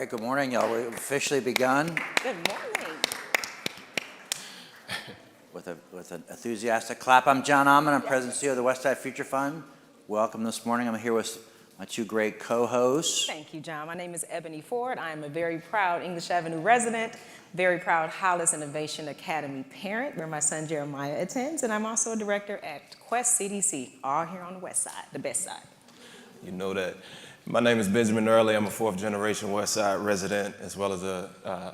right, good morning, y'all. We've officially begun. Good morning. With an enthusiastic clap. I'm John Ahmann. I'm President and CEO of the Westside Future Fund. Welcome this morning. I'm here with my two great co-hosts. Thank you, John. My name is Ebony Ford. I am a very proud English Avenue resident, very proud Hollis Innovation Academy parent, where my son Jeremiah attends, and I'm also a director at Quest CDC, all here on the west side, the best side. You know that. My name is Benjamin Earley. I'm a fourth-generation Westside resident, as well as a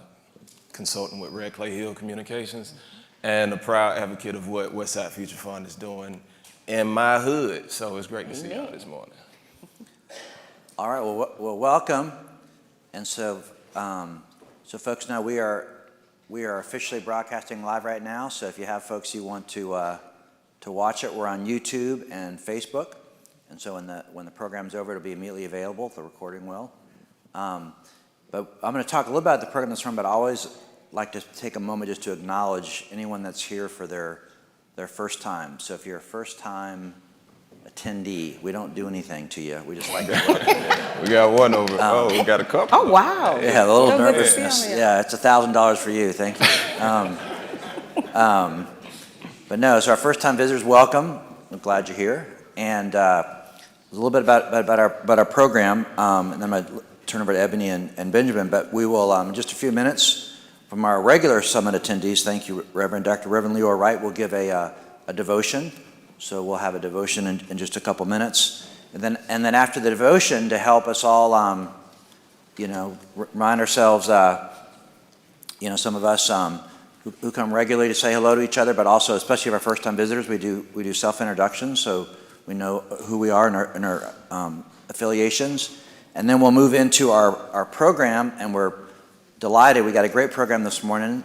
consultant with Redclay-Hill Communications, and a proud advocate of what Westside Future Fund is doing in my hood. So it's great to see y'all this morning. All right, well, welcome. And so folks know we are officially broadcasting live right now. So if you have folks you want to watch it, we're on YouTube and Facebook. And so when the program's over, it'll be immediately available. The recording will. But I'm going to talk a little about the program this morning, but I always like to take a moment just to acknowledge anyone that's here for their first time. So if you're a first-time attendee, we don't do anything to you. We just like to We got one over. We got a couple. Oh, wow. Yeah, a little So good to nervousness. see 'em, Yeah, it's $1,000 for you. Thank you. But no, so our first-time visitors, welcome. I'm glad you're here. And a little bit about our program, and then I'm going to turn over to Ebony and Benjamin. But we will, in just a few minutes, from our regular summit attendees, thank you, Reverend Leroy Wright, will give a devotion. So we'll have a devotion in just a couple minutes. And then after the devotion, to help us all, remind ourselves, some of us who come regularly to say hello to each other, but also, especially our first-time visitors, we do self-introductions, so we know who we are and our affiliations. And then we'll move into our program, and we're delighted. We got a great program this morning.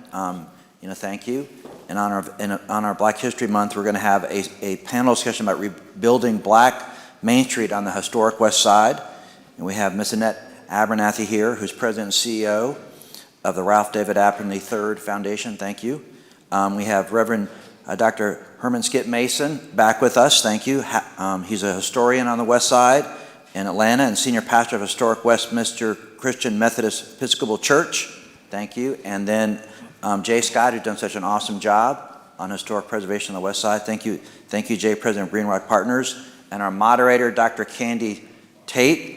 Thank you. In honor of Black History Month, we're going to have a panel discussion about rebuilding Black Main Street on the historic West Side. And we have Miss Annette Abernathy here, who's President and CEO of the Ralph David Abernathy III Foundation. Thank you. We have Reverend Dr. Herman Mason back with us. Thank you. He's a historian on the West Side in Atlanta and senior pastor of Historic Westminster Christian Methodist Episcopal Church. Thank you. And then Jay Scott, who's done such an awesome job on historic preservation on the West Side. Thank you, Jay, President of Greenrock Partners. And our moderator, Dr. Candy Tate.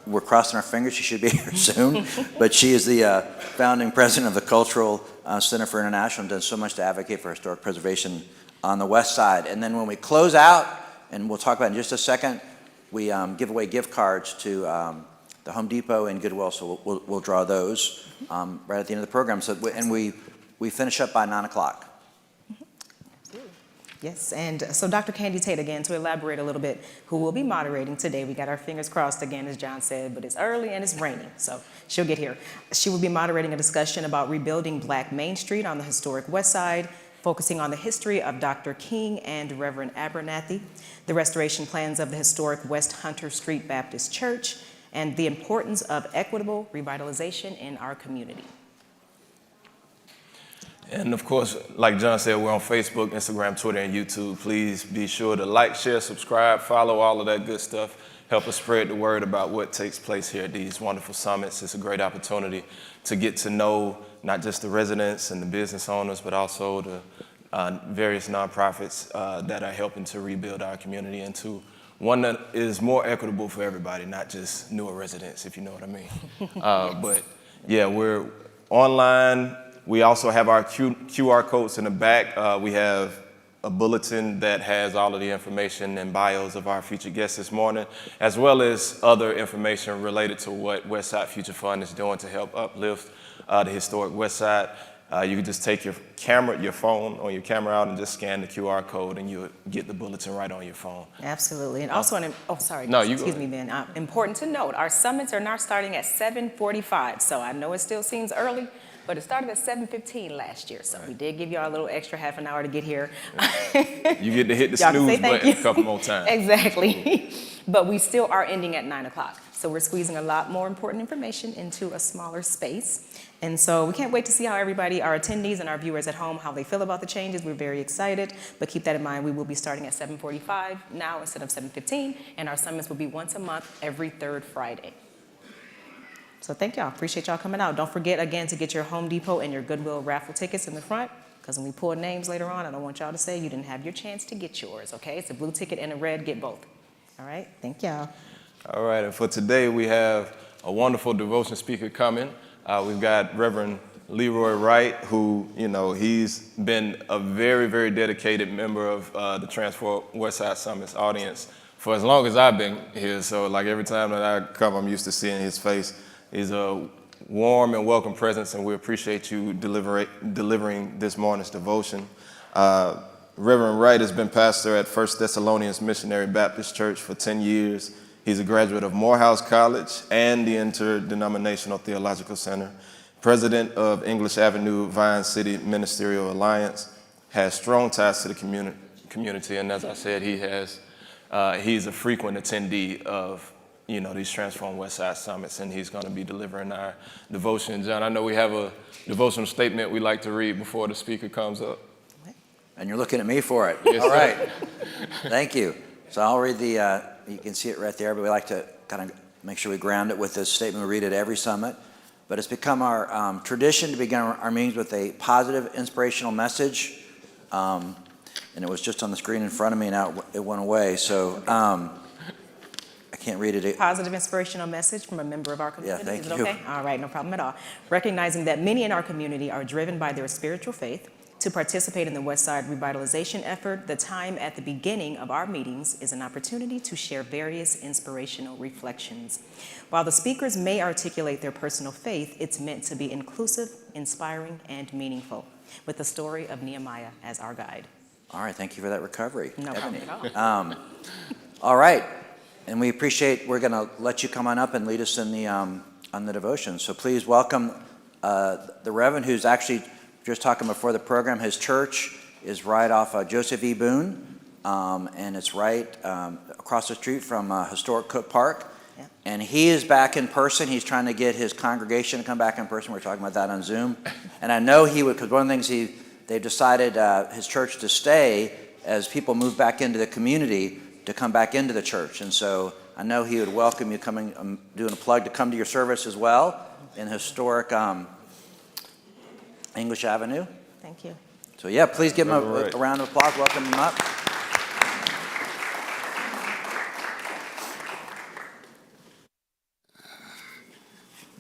We're crossing our fingers. She should be here soon. But she is the founding president of the Cultural Center for International and does so much to advocate for historic preservation on the West Side. And then when we close out, and we'll talk about it in just a second, we give away gift cards to the Home Depot and Goodwill, so we'll draw those right at the end of the program. So we finish up by 9 o'clock. Yes, and so Dr. Candy Tate, again, to elaborate a little bit, who will be moderating today. We got our fingers crossed again, as John said, but it's early and it's raining, so she'll get here. She will be moderating a discussion about rebuilding Black Main Street on the historic West Side, focusing on the history of Dr. King and Reverend Abernathy, the restoration plans of the historic West Hunter Street Baptist Church, and the importance of equitable revitalization in our community. And of course, like John said, we're on Facebook, Instagram, Twitter, and YouTube. Please be sure to like, share, subscribe, follow all of that good stuff. Help us spread the word about what takes place here at these wonderful summits. It's a great opportunity to get to know not just the residents and the business owners, but also the various nonprofits that are helping to rebuild our community into one that is more equitable for everybody, not just newer residents, if you know what I mean. But yeah, we're online. We also have our QR codes in the back. We have a bulletin that has all of the information and bios of our featured guests this morning, as well as other information related to what Westside Future Fund is doing to help uplift the historic West Side. You can just take your phone on your camera out and just scan the QR code and you'll get the bulletin right on your phone. Absolutely. And also, excuse me, Ben. Important to note, our summits are now starting at 7:45. So I know it still seems early, but it started at 7:15 last year. So we did give you all a little extra half an hour to get here. You get to hit the snooze button a couple more times. Exactly. But we still are ending at 9 o'clock. So we're squeezing a lot more important information into a smaller space. And so we can't wait to see how everybody, our attendees and our viewers at home, how they feel about the changes. We're very excited, but keep that in mind. We will be starting at 7:45 now instead of 7:15, and our summits will be once a month, every third Friday. So thank y'all. Appreciate y'all coming out. Don't forget, again, to get your Home Depot and your Goodwill raffle tickets in the front, because when we pull names later on, I don't want y'all to say you didn't have your chance to get yours, okay? It's a blue ticket and a red. Get both. All right? Thank y'all. All right, and for today, we have a wonderful devotion speaker coming. We've got Reverend Leroy Wright, who, he's been a very, very dedicated member of the Transform Westside Summit's audience for as long as I've been here. So, like, every time that I come, I'm used to seeing his face. He's a warm and welcome presence, and we appreciate you delivering this morning's devotion. Reverend Wright has been pastor at First Thessalonians Missionary Baptist Church for 10 years. He's a graduate of Morehouse College and the Interdenominational Theological Center, president of English Avenue Vine City Ministerial Alliance, has strong ties to the community, and as I said, he's a frequent attendee of these Transform Westside Summits, and he's going to be delivering our devotion. John, I know we have a devotional statement we like to read before the speaker comes up. And you're looking at me for it. Yes, all sir. Right. Thank you. So I'll read you can see it right there, but we like to kind of make sure we ground it with this statement. We read it every summit. But it's become our tradition to begin our meetings with a positive, inspirational message. And it was just on the screen in front of me, and now it went away. So I can't read it. Positive, inspirational message from a member of our community. Yeah, thank Is it you. okay? All right, no problem at all. Recognizing that many in our community are driven by their spiritual faith to participate in the Westside revitalization effort, the time at the beginning of our meetings is an opportunity to share various inspirational reflections. While the speakers may articulate their personal faith, it's meant to be inclusive, inspiring, and meaningful, with the story of Nehemiah as our guide. All right, thank you for that recovery. No Ebony. problem at all. All right, and we appreciate, we're going to let you come on up and lead us in the on the devotion. So please welcome the Reverend, who's actually just talking before the program. His church is right off Joseph E. Boone, and it's right across the street from Historic Cook Park. Yeah. And he is back in person. He's trying to get his congregation to come back in person. We're talking about that on Zoom. And I know he would, because one of the things they've decided his church to stay as people move back into the community to come back into the church. And so I know he would welcome you coming, doing a plug to come to your service as well in historic English Avenue. Thank you. So yeah, please give him a round of applause. Welcome him up.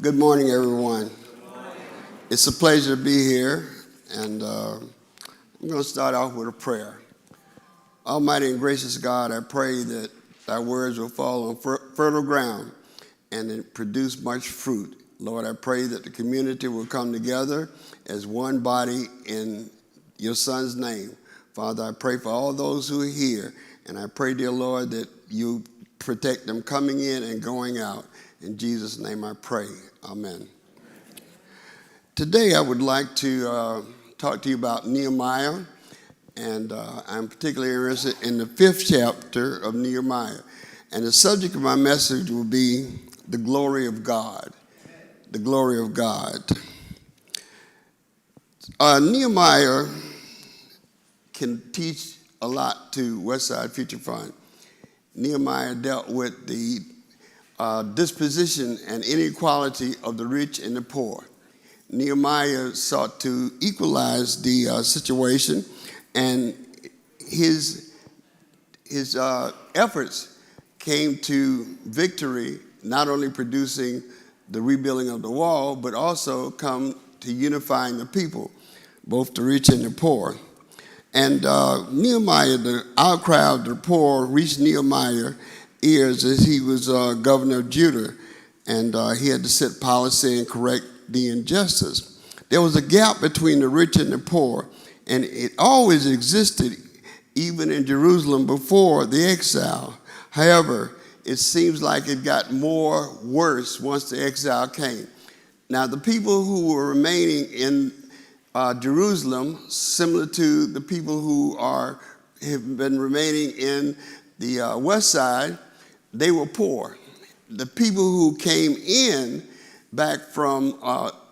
Good morning, everyone. It's a pleasure to be here, and I'm going to start off with a prayer. Almighty and gracious God, I pray that thy words will fall on fertile ground and it produce much fruit. Lord, I pray that the community will come together as one body in your Son's name. Father, I pray for all those who are here, and I pray, dear Lord, that you protect them coming in and going out. In Jesus' name I pray. Amen. Today I would like to talk to you about Nehemiah, and I'm particularly interested in the 5th chapter of Nehemiah. And the subject of my message will be the glory of God. The glory of God. Nehemiah can teach a lot to Westside Future Fund. Nehemiah dealt with the disposition and inequality of the rich and the poor. Nehemiah sought to equalize the situation, and his efforts came to victory, not only producing the rebuilding of the wall, but also come to unifying the people, both the rich and the poor. And Nehemiah, the outcry of the poor reached Nehemiah's ears as he was governor of Judah, and he had to set policy and correct the injustice. There was a gap between the rich and the poor, and it always existed even in Jerusalem before the exile. However, it seems like it got worse once the exile came. Now, the people who were remaining in Jerusalem, similar to the people who have been remaining in the West Side, they were poor. The people who came in back from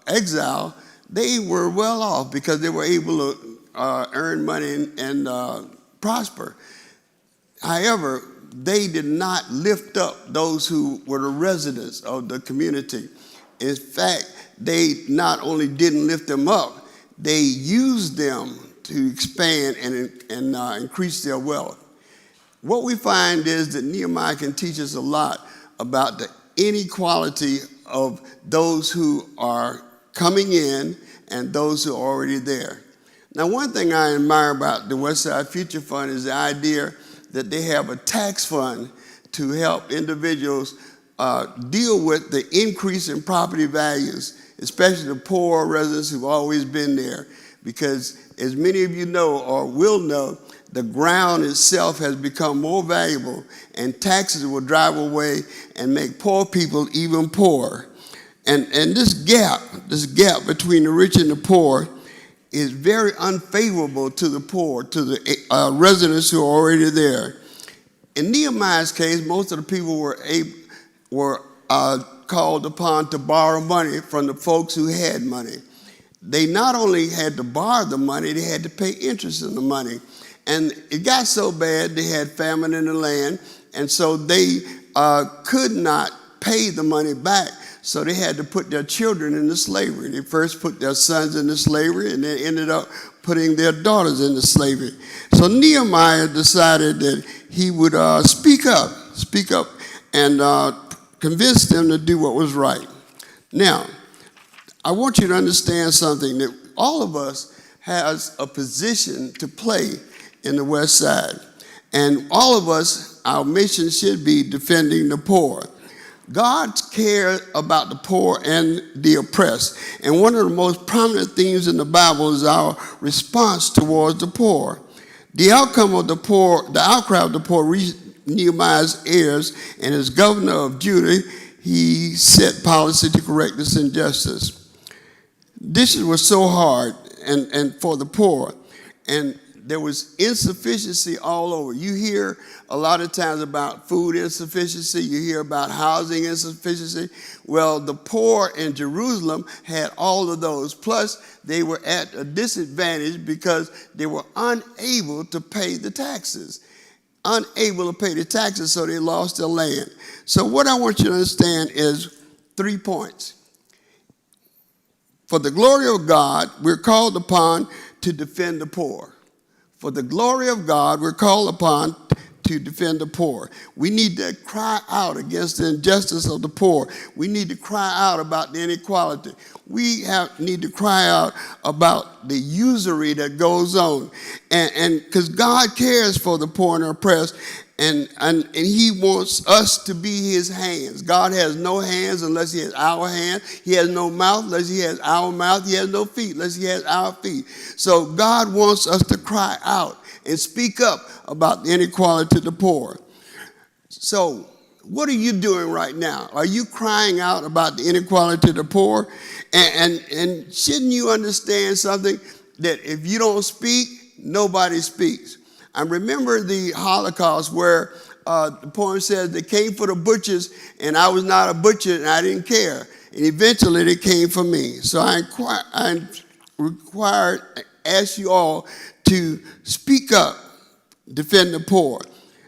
exile, they were well off because they were able to earn money and prosper. However, they did not lift up those who were the residents of the community. In fact, they not only didn't lift them up, they used them to expand and increase their wealth. What we find is that Nehemiah can teach us a lot about the inequality of those who are coming in and those who are already there. Now, one thing I admire about the Westside Future Fund is the idea that they have a tax fund to help individuals deal with the increase in property values, especially the poor residents who've always been there. Because as many of you know or will know, the ground itself has become more valuable, and taxes will drive away and make poor people even poorer. And this gap between the rich and the poor is very unfavorable to the poor, to the residents who are already there. In Nehemiah's case, most of the people were called upon to borrow money from the folks who had money. They not only had to borrow the money, they had to pay interest on the money. And it got so bad, they had famine in the land, and so they could not pay the money back. So they had to put their children into slavery. They first put their sons into slavery, and then ended up putting their daughters into slavery. So Nehemiah decided that he would speak up, and convince them to do what was right. Now, I want you to understand something, that all of us has a position to play in the West Side. And all of us, our mission should be defending the poor. God cares about the poor and the oppressed. And one of the most prominent themes in the Bible is our response towards the poor. The outcome of the outcry of the poor reached Nehemiah's ears, and as governor of Judah, he set policy to correct this injustice. Dishes were so hard and for the poor, and there was insufficiency all over. You hear a lot of times about food insufficiency. You hear about housing insufficiency. Well, the poor in Jerusalem had all of those. Plus, they were at a disadvantage because they were unable to pay the taxes. So they lost their land. So what I want you to understand is 3 points. For the glory of God, we're called upon to defend the poor. For the glory of God, we're called upon to defend the poor. We need to cry out against the injustice of the poor. We need to cry out about the inequality. We need to cry out about the usury that goes on. And because God cares for the poor and the oppressed, and he wants us to be his hands. God has no hands unless he has our hand. He has no mouth unless he has our mouth. He has no feet unless he has our feet. So God wants us to cry out and speak up about the inequality to the poor. So what are you doing right now? Are you crying out about the inequality to the poor? And shouldn't you understand something? That if you don't speak, nobody speaks. I remember the Holocaust where the poem says they came for the butchers, and I was not a butcher, and I didn't care. And eventually they came for me. So I ask you all to speak up, defend the poor.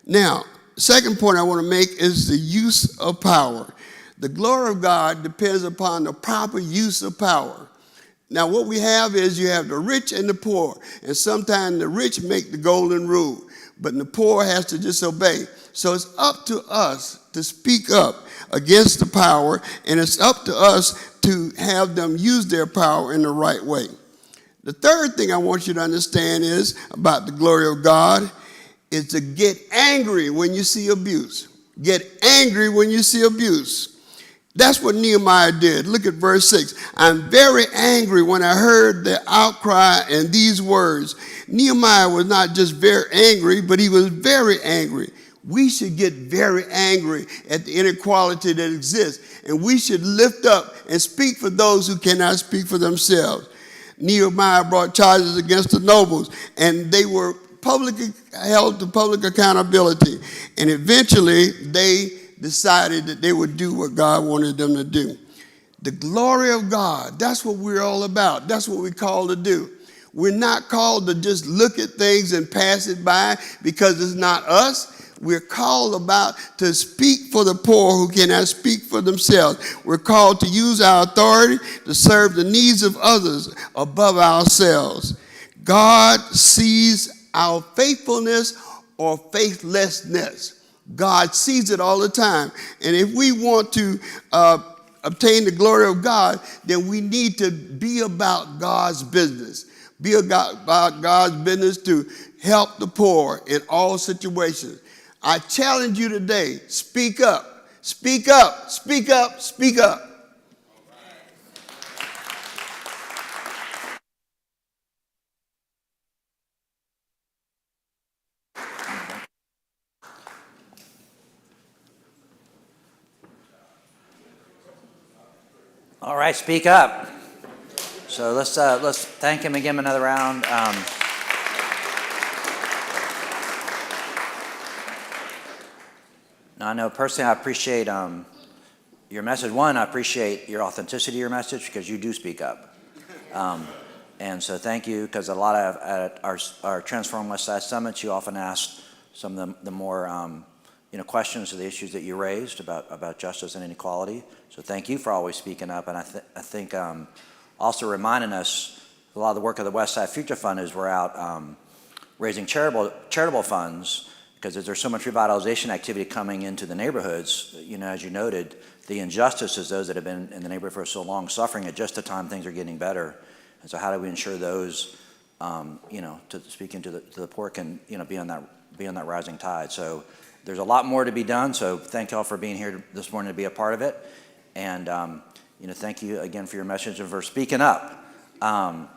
Now, second point I want to make is the use of power. The glory of God depends upon the proper use of power. Now, what we have is you have the rich and the poor, and sometimes the rich make the golden rule, but the poor has to disobey. So it's up to us to speak up against the power, and it's up to us to have them use their power in the right way. The third thing I want you to understand is about the glory of God is to get angry when you see abuse. Get angry when you see abuse. That's what Nehemiah did. Look at verse 6. I'm very angry when I heard the outcry and these words. Nehemiah was not just very angry, but he was very angry. We should get very angry at the inequality that exists, and we should lift up and speak for those who cannot speak for themselves. Nehemiah brought charges against the nobles, and they were publicly held to public accountability, and eventually they decided that they would do what God wanted them to do. The glory of God, that's what we're all about. That's what we're called to do. We're not called to just look at things and pass it by because it's not us. We're called about to speak for the poor who cannot speak for themselves. We're called to use our authority to serve the needs of others above ourselves. God sees our faithfulness or faithlessness. God sees it all the time. And if we want to obtain the glory of God, then we need to be about God's business. Be about God's business to help the poor in all situations. I challenge you today, speak up, speak up, speak up, speak up. All right, speak up. So let's thank him again another round. Now, I know personally I appreciate your message. One, I appreciate your authenticity of your message because you do speak up. And so thank you, because a lot of at our Transform Westside Summits, you often ask some of the more questions to the issues that you raised about justice and inequality. So thank you for always speaking up. And I think also reminding us a lot of the work of the Westside Future Fund is we're out raising charitable funds, because there's so much revitalization activity coming into the neighborhoods. As you noted, the injustice is those that have been in the neighborhood for so long, suffering at just the time things are getting better. And so how do we ensure those, to speaking to the poor can, be on that rising tide? So there's a lot more to be done. So thank y'all for being here this morning to be a part of it. And, thank you again for your message and for speaking up. And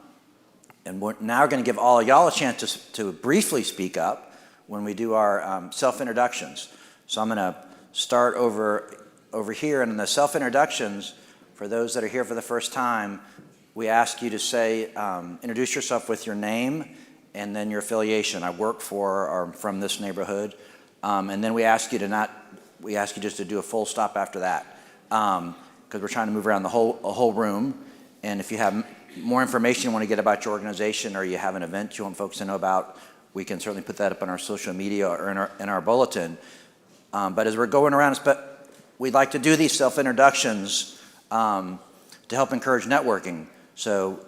we're now going to give all of y'all a chance to briefly speak up when we do our self-introductions. So I'm going to start over here, and in the self-introductions, for those that are here for the first time, we ask you to say, introduce yourself with your name and then your affiliation. I work for or from this neighborhood. And then we ask you just to do a full stop after that, because we're trying to move around the whole room. And if you have more information you want to get about your organization, or you have an event you want folks to know about, we can certainly put that up on our social media or in our bulletin. But as we're going around, we'd like to do these self-introductions to help encourage networking. So,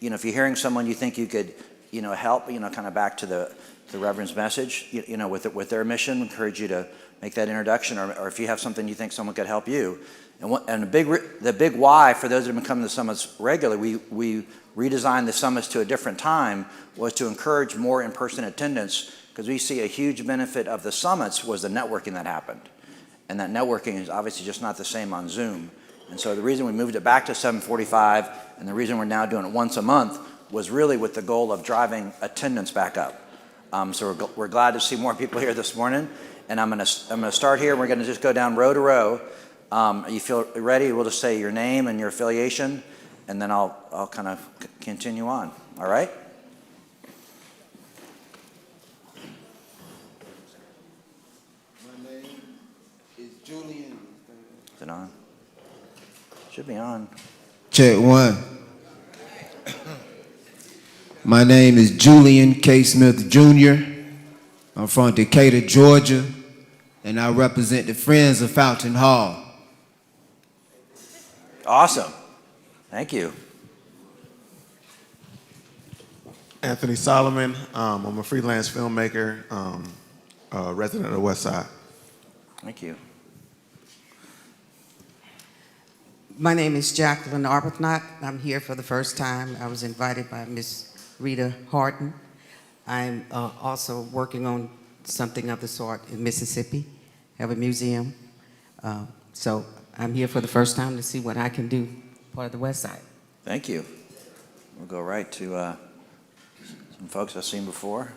if you're hearing someone you think you could, help, kind of back to the Reverend's message, with their mission, encourage you to make that introduction, or if you have something you think someone could help you. And the big why for those that have been coming to the summits regularly, we redesigned the summits to a different time, was to encourage more in-person attendance, because we see a huge benefit of the summits was the networking that happened. And that networking is obviously just not the same on Zoom. And so the reason we moved it back to 7:45, and the reason we're now doing it once a month, was really with the goal of driving attendance back up. So we're glad to see more people here this morning. And I'm gonna start here. We're gonna just go down row to row. You feel ready? We'll just say your name and your affiliation, and then I'll kind of continue on. All right? My name is Julian. Is it on? Should be on. Check one. My name is Julian K. Smith Jr. I'm from Decatur, Georgia, and I represent the Friends of Fountain Hall. Awesome. Thank you. Anthony Solomon. I'm a freelance filmmaker, resident of Westside. Thank you. My name is Jacqueline Arbuthnot. I'm here for the first time. I was invited by Miss Rita Harden. I'm also working on something of the sort in Mississippi, have a museum. So I'm here for the first time to see what I can do part of the West Side. Thank you. We'll go right to some folks I've seen before.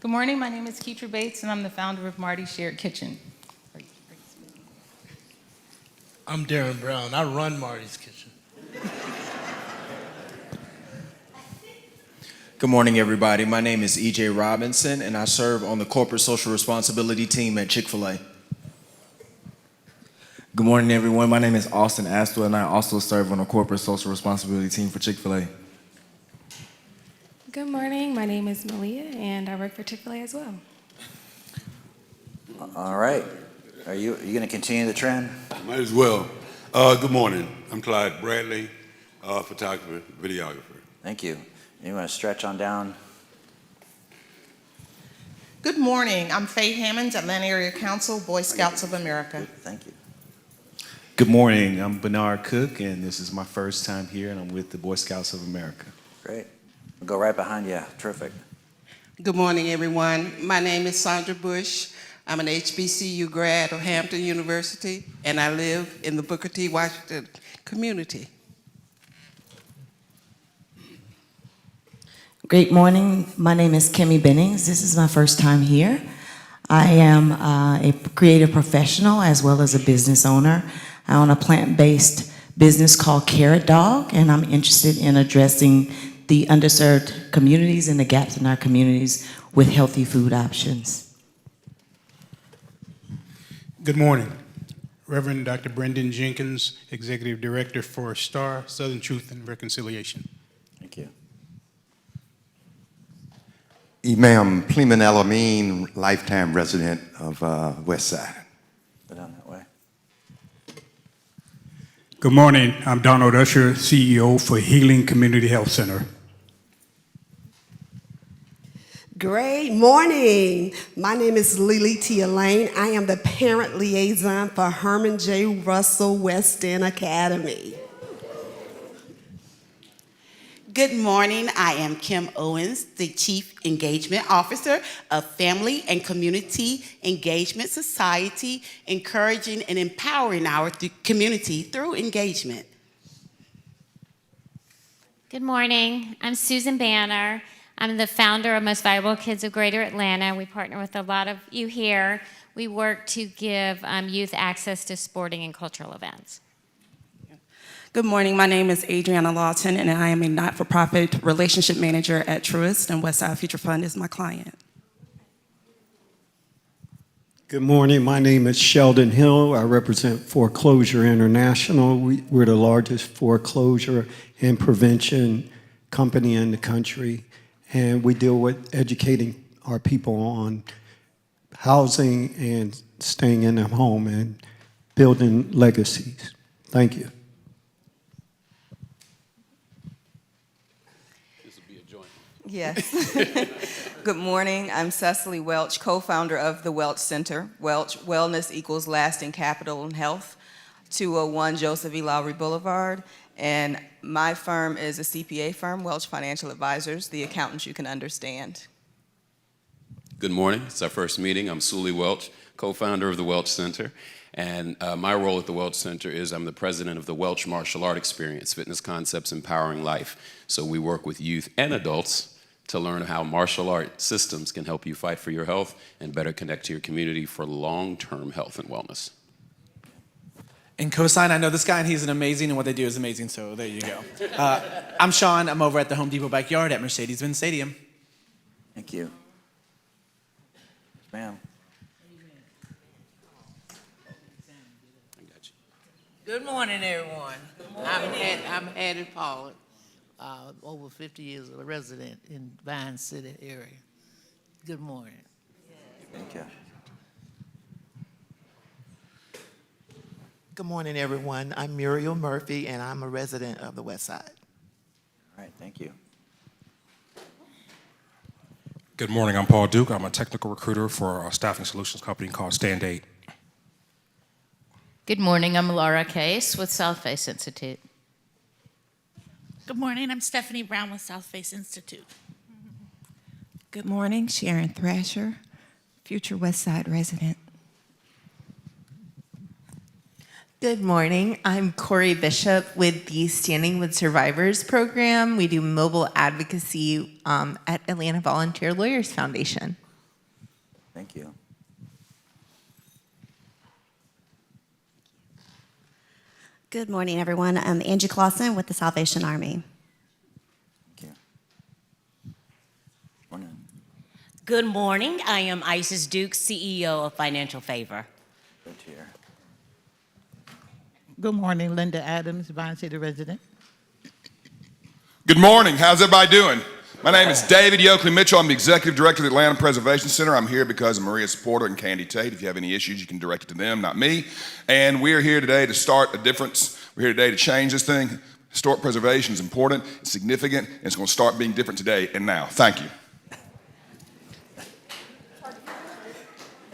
Good morning, my name is Keitra Bates, and I'm the founder of Marty's Shared Kitchen. I'm Darren Brown. I run Marty's Kitchen. Good morning, everybody. My name is E.J. Robinson, and I serve on the corporate social responsibility team at Chick-fil-A. Good morning, everyone. My name is Austin Astor, and I also serve on the corporate social responsibility team for Chick-fil-A. Good morning. My name is Malia, and I work for Chick-fil-A as well. All right. Are you going to continue the trend? Might as well. Good morning. I'm Clyde Bradley, photographer, videographer. Thank you. You want to stretch on down? Good morning. I'm Faye Hammonds, Atlanta Area Council, Boy Scouts of America. Thank you. Good morning. I'm Bernard Cook, and this is my first time here, and I'm with the Boy Scouts of America. Great. We'll go right behind you. Terrific. Good morning, everyone. My name is Sandra Bush. I'm an HBCU grad of Hampton University, and I live in the Booker T. Washington community. Great morning. My name is Kimmy Bennings. This is my first time here. I am a creative professional as well as a business owner. I own a plant-based business called Carrot Dog, and I'm interested in addressing the underserved communities and the gaps in our communities with healthy food options. Good morning. Reverend Dr. Brendan Jenkins, Executive Director for STAR, Southern Truth and Reconciliation. Thank you. Imam Pleman El-Amin, lifetime resident of Westside. Go down that way. Good morning. I'm Donald Usher, CEO for Healing Community Health Center. Great morning. My name is Lily Tia Lane. I am the parent liaison for Herman J. Russell West End Academy. Good morning. I am Kim Owens, the Chief Engagement Officer of Family and Community Engagement Society, encouraging and empowering our community through engagement. Good morning. I'm Susan Banner. I'm the founder of Most Valuable Kids of Greater Atlanta. We partner with a lot of you here. We work to give youth access to sporting and cultural events. Good morning. My name is Adriana Lawton, and I am a not-for-profit relationship manager at Truist, and Westside Future Fund is my client. Good morning. My name is Sheldon Hill. I represent Foreclosure International. We're the largest foreclosure and prevention company in the country, and we deal with educating our people on housing and staying in their home and building legacies. Thank you. Yes. Good morning. I'm Cecily Welch, co-founder of the Welch Center. Welch Wellness equals lasting capital and health, 201 Joseph E. Lowry Boulevard. And my firm is a CPA firm, Welch Financial Advisors, the accountants you can understand. Good morning. It's our first meeting. I'm Sully Welch, co-founder of the Welch Center. And my role at the Welch Center is I'm the president of the Welch Martial Art Experience, Fitness Concepts Empowering Life. So we work with youth and adults to learn how martial art systems can help you fight for your health and better connect to your community for long-term health and wellness. And cosign, I know this guy and he's amazing and what they do is amazing, so there you go. I'm Sean, I'm over at the Home Depot backyard at Mercedes-Benz Stadium. Thank you. Yes, ma'am. Good morning, everyone. I'm Hattie Pollard, over 50 years of a resident in Vine City area. Good morning. Thank you. Good morning, everyone. I'm Muriel Murphy, and I'm a resident of the West Side. All right, thank you. Good morning, I'm Paul Duke. I'm a technical recruiter for a staffing solutions company called Stand8. Good morning, I'm Laura Case with South Face Institute. Good morning, I'm Stephanie Brown with South Face Institute. Good morning, Sharon Thrasher, future Westside resident. Good morning, I'm Corey Bishop with the Standing with Survivors program. We do mobile advocacy at Atlanta Volunteer Lawyers Foundation. Thank you. Good morning, everyone. I'm Angie Clausen with the Salvation Army. Thank you. Morning. Good morning. I am Isis Duke, CEO of Financial Favor. Good to hear. Good morning, Linda Adams, Vine City resident. Good morning. How's everybody doing? My name is David Yoakley Mitchell. I'm the Executive Director of the Atlanta Preservation Center. I'm here because of Maria's supporter and Candy Tate. If you have any issues, you can direct it to them, not me. And we are here today to start a difference. We're here today to change this thing. Historic preservation is important, it's significant, and it's going to start being different today and now. Thank you.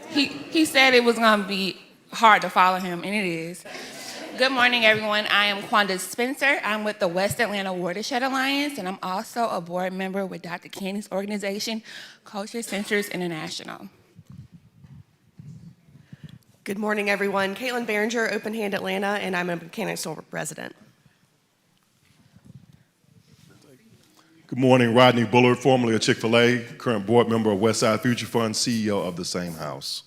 He said it was going to be hard to follow him, and it is. Good morning, everyone. I am Quanda Spencer. I'm with the West Atlanta Watershed Alliance, and I'm also a board member with Dr. Kenny's organization, Culture Centers International. Good morning, everyone. Caitlin Behringer, Open Hand Atlanta, and I'm a Mechanicsville resident. Good morning, Rodney Bullard, formerly of Chick-fil-A, current board member of Westside Future Fund, CEO of the same house.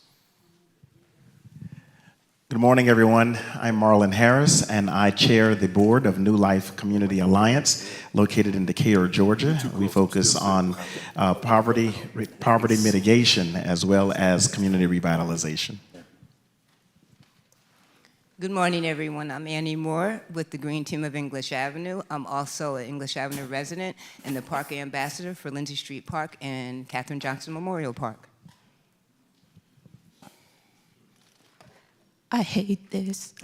Good morning, everyone. I'm Marlon Harris, and I chair the board of New Life Community Alliance, located in Decatur, Georgia. We focus on poverty mitigation as well as community revitalization. Good morning, everyone. I'm Annie Moore with the Green Team of English Avenue. I'm also an English Avenue resident and the park ambassador for Lindsay Street Park and Katherine Johnson Memorial Park. I hate this.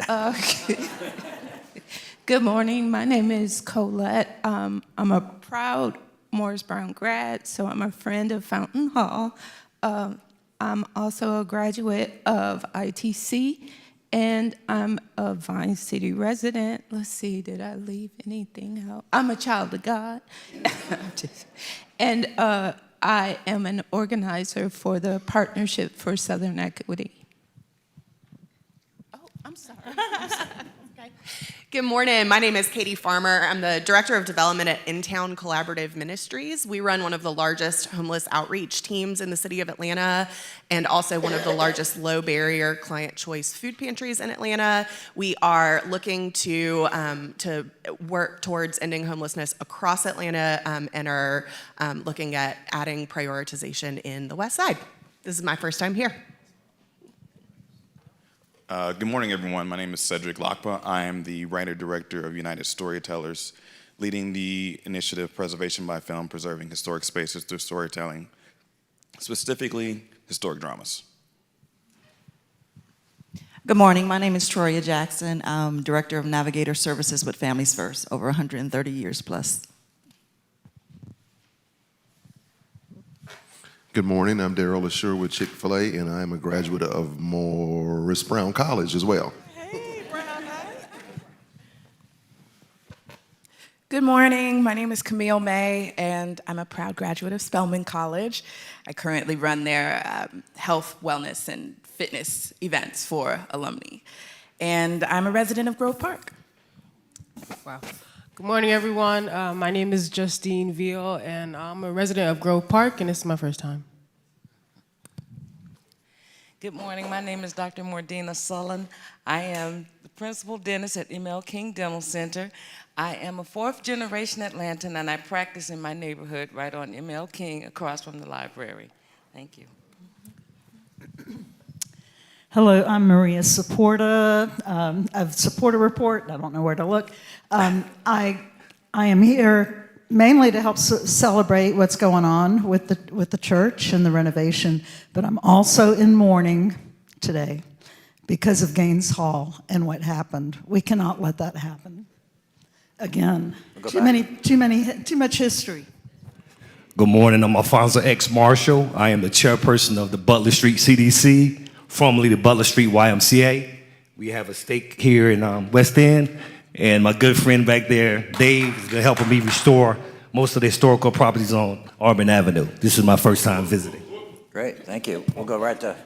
Good morning. My name is Colette. I'm a proud Morris Brown grad, so I'm a friend of Fountain Hall. I'm also a graduate of ITC, and I'm a Vine City resident. Let's see, did I leave anything out? I'm a child of God. And I am an organizer for the Partnership for Southern Equity. I'm sorry. Okay. Good morning. My name is Katie Farmer. I'm the Director of Development at In-Town Collaborative Ministries. We run one of the largest homeless outreach teams in the city of Atlanta and also one of the largest low-barrier client choice food pantries in Atlanta. We are looking to work towards ending homelessness across Atlanta and are looking at adding prioritization in the West Side. This is my first time here. Good morning, everyone. My name is Cedric Lakpa. I am the writer-director of United Storytellers, leading the initiative Preservation by Film, Preserving Historic Spaces Through Storytelling, specifically historic dramas. Good morning. My name is Troya Jackson. I'm Director of Navigator Services with Families First, over 130 years plus. Good morning, I'm Darrell Assure with Chick-fil-A, and I'm a graduate of Morris Brown College as well. Good morning, my name is Camille May, and I'm a proud graduate of Spelman College. I currently run their health, wellness, and fitness events for alumni. And I'm a resident of Grove Park. Wow. Good morning, everyone. My name is Justine Veal, and I'm a resident of Grove Park, and this is my first time. Good morning. My name is Dr. Mordina Sullen. I am the principal dentist at ML King Dental Center. I am a fourth-generation Atlantan, and I practice in my neighborhood right on ML King across from the library. Thank you. Hello, I'm Maria Supporta of Supporta Report. I don't know where to look. I am here mainly to help celebrate what's going on with the church and the renovation, but I'm also in mourning today because of Gaines Hall and what happened. We cannot let that happen again. Too much history. Good morning. I'm Alfonso X. Marshall. I am the chairperson of the Butler Street CDC, formerly the Butler Street YMCA. We have a stake here in West End, and my good friend back there, Dave, has been helping me restore most of the historical properties on Auburn Avenue. This is my first time visiting. Great, thank you. We'll go right to...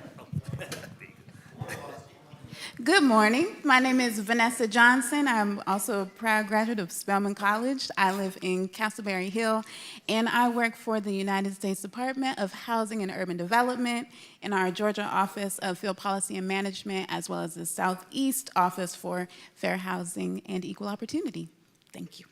Good morning. My name is Vanessa Johnson. I'm also a proud graduate of Spelman College. I live in Castleberry Hill, and I work for the United States Department of Housing and Urban Development in our Georgia Office of Field Policy and Management, as well as the Southeast Office for Fair Housing and Equal Opportunity. Thank you.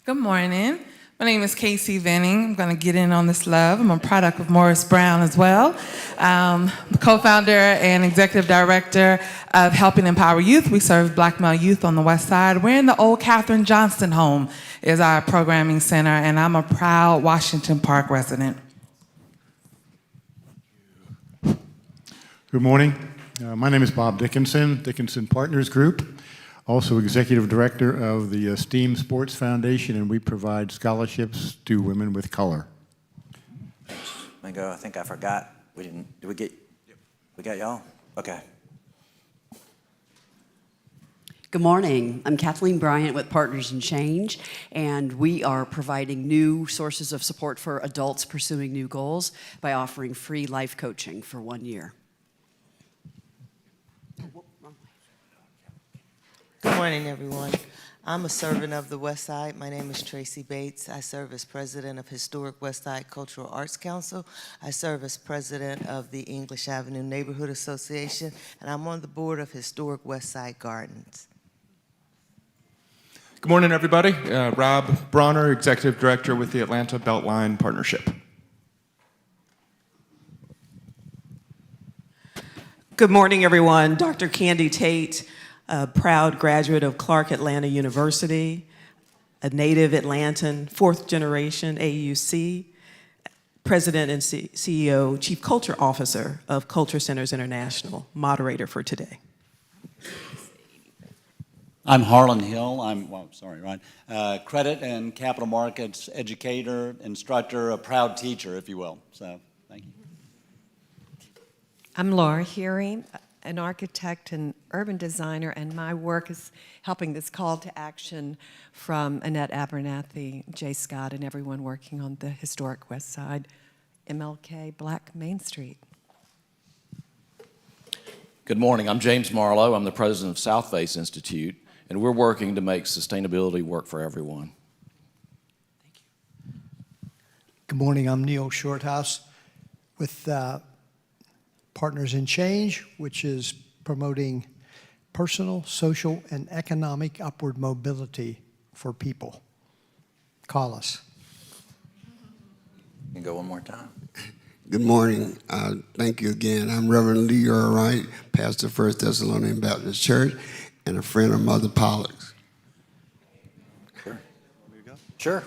Good morning. My name is Casey Venning. I'm going to get in on this love. I'm a product of Morris Brown as well. Co-founder and executive director of Helping Empower Youth. We serve Black male youth on the West Side. We're in the old Katherine Johnston home is our programming center, and I'm a proud Washington Park resident. Good morning. My name is Bob Dickinson, Dickinson Partners Group, also executive director of the STEAM Sports Foundation, and we provide scholarships to women with color. Let me go. I think I forgot. We didn't. Did we get? We got y'all? Okay. Good morning. I'm Kathleen Bryant with Partners in Change, and we are providing new sources of support for adults pursuing new goals by offering free life coaching for 1 year. Good morning, everyone. I'm a servant of the West Side. My name is Tracy Bates. I serve as president of Historic Westside Cultural Arts Council. I serve as president of the English Avenue Neighborhood Association, and I'm on the board of Historic Westside Gardens. Good morning, everybody. Rob Bronner, executive director with the Atlanta Beltline Partnership. Good morning, everyone. Dr. Candy Tate, a proud graduate of Clark Atlanta University, a native Atlantan, fourth generation AUC, president and CEO, chief culture officer of Culture Centers International, moderator for today. I'm Harlan Hill. Credit and capital markets educator, instructor, a proud teacher, if you will. So, thank you. I'm Laura Hearing, an architect and urban designer, and my work is helping this call to action from Annette, Abernathy, Jay Scott, and everyone working on the Historic West Side, MLK Black Main Street. Good morning. I'm James Marlowe. I'm the president of South Face Institute, and we're working to make sustainability work for everyone. Good morning. I'm Neil Shorthouse with Partners in Change, which is promoting personal, social, and economic upward mobility for people. Call us. You can go one more time. Good morning. Thank you again. I'm Reverend Leroy Wright, pastor of First Thessalonians Baptist Church, and a friend of Mother Pollock's. Sure.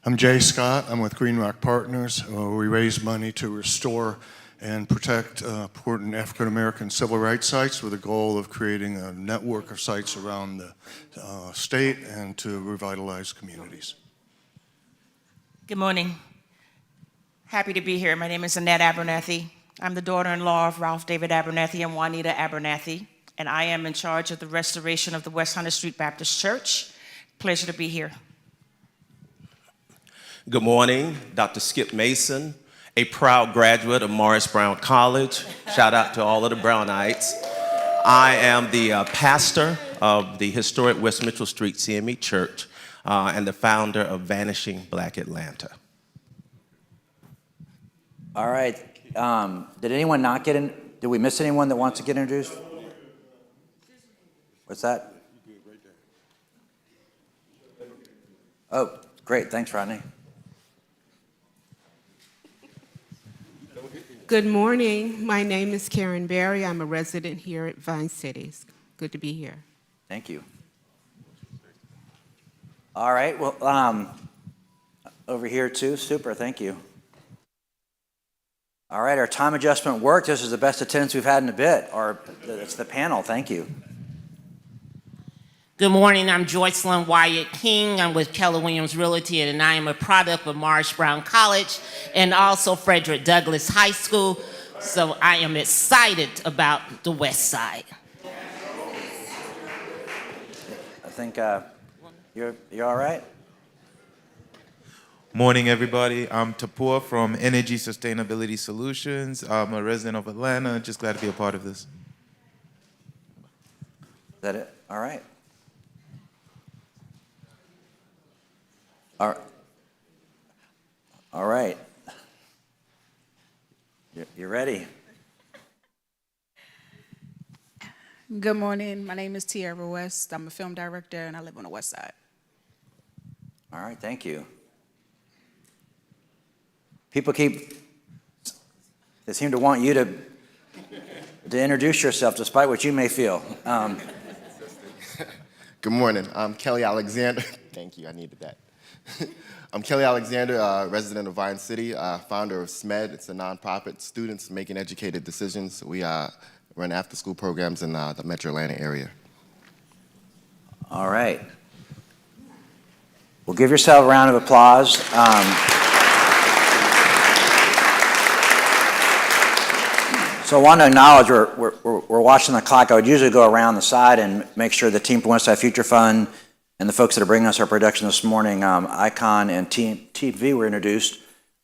I'm Jay Scott. I'm with Greenrock Partners. We raise money to restore and protect important African American civil rights sites with the goal of creating a network of sites around the state and to revitalize communities. Good morning. Happy to be here. My name is Annette Abernathy. I'm the daughter-in-law of Ralph David Abernathy and Juanita Abernathy, and I am in charge of the restoration of the West 100th Street Baptist Church. Pleasure to be here. Good morning, Dr. Skip Mason, a proud graduate of Morris Brown College. Shout out to all of the Brownites. I am the pastor of the historic West Mitchell Street CME Church and the founder of Vanishing Black Atlanta. All right. Did anyone not get in? Did we miss anyone that wants to get introduced? What's that? Oh, great. Thanks, Rodney. Good morning. My name is Karen Berry. I'm a resident here at Vine Cities. Good to be here. Thank you. All right. Well, over here too. Super. Thank you. All right. Our time adjustment worked. This is the best attendance we've had in a bit. Or it's the panel. Thank you. Good morning, I'm Joycelyn Wyatt King. I'm with Keller Williams Realty, and I am a product of Morris Brown College and also Frederick Douglass High School. So I am excited about the West Side. I think you're all right. Morning, everybody. I'm Tapua from Energy Sustainability Solutions. I'm a resident of Atlanta. Just glad to be a part of this. Is that it? All right. All right. You're ready. Good morning. My name is Tierra West. I'm a film director, and I live on the West Side. All right, thank you. They seem to want you to introduce yourself despite what you may feel. Good morning. I'm Kelly Alexander. Thank you, I needed that. I'm Kelly Alexander, resident of Vine City, founder of SMED. It's a nonprofit, Students Making Educated Decisions. We run after-school programs in the Metro Atlanta area. All right. Well, give yourself a round of applause. So I want to acknowledge we're watching the clock. I would usually go around the side and make sure the Team from Westside Future Fund and the folks that are bringing us our production this morning, Icon and Team V were introduced.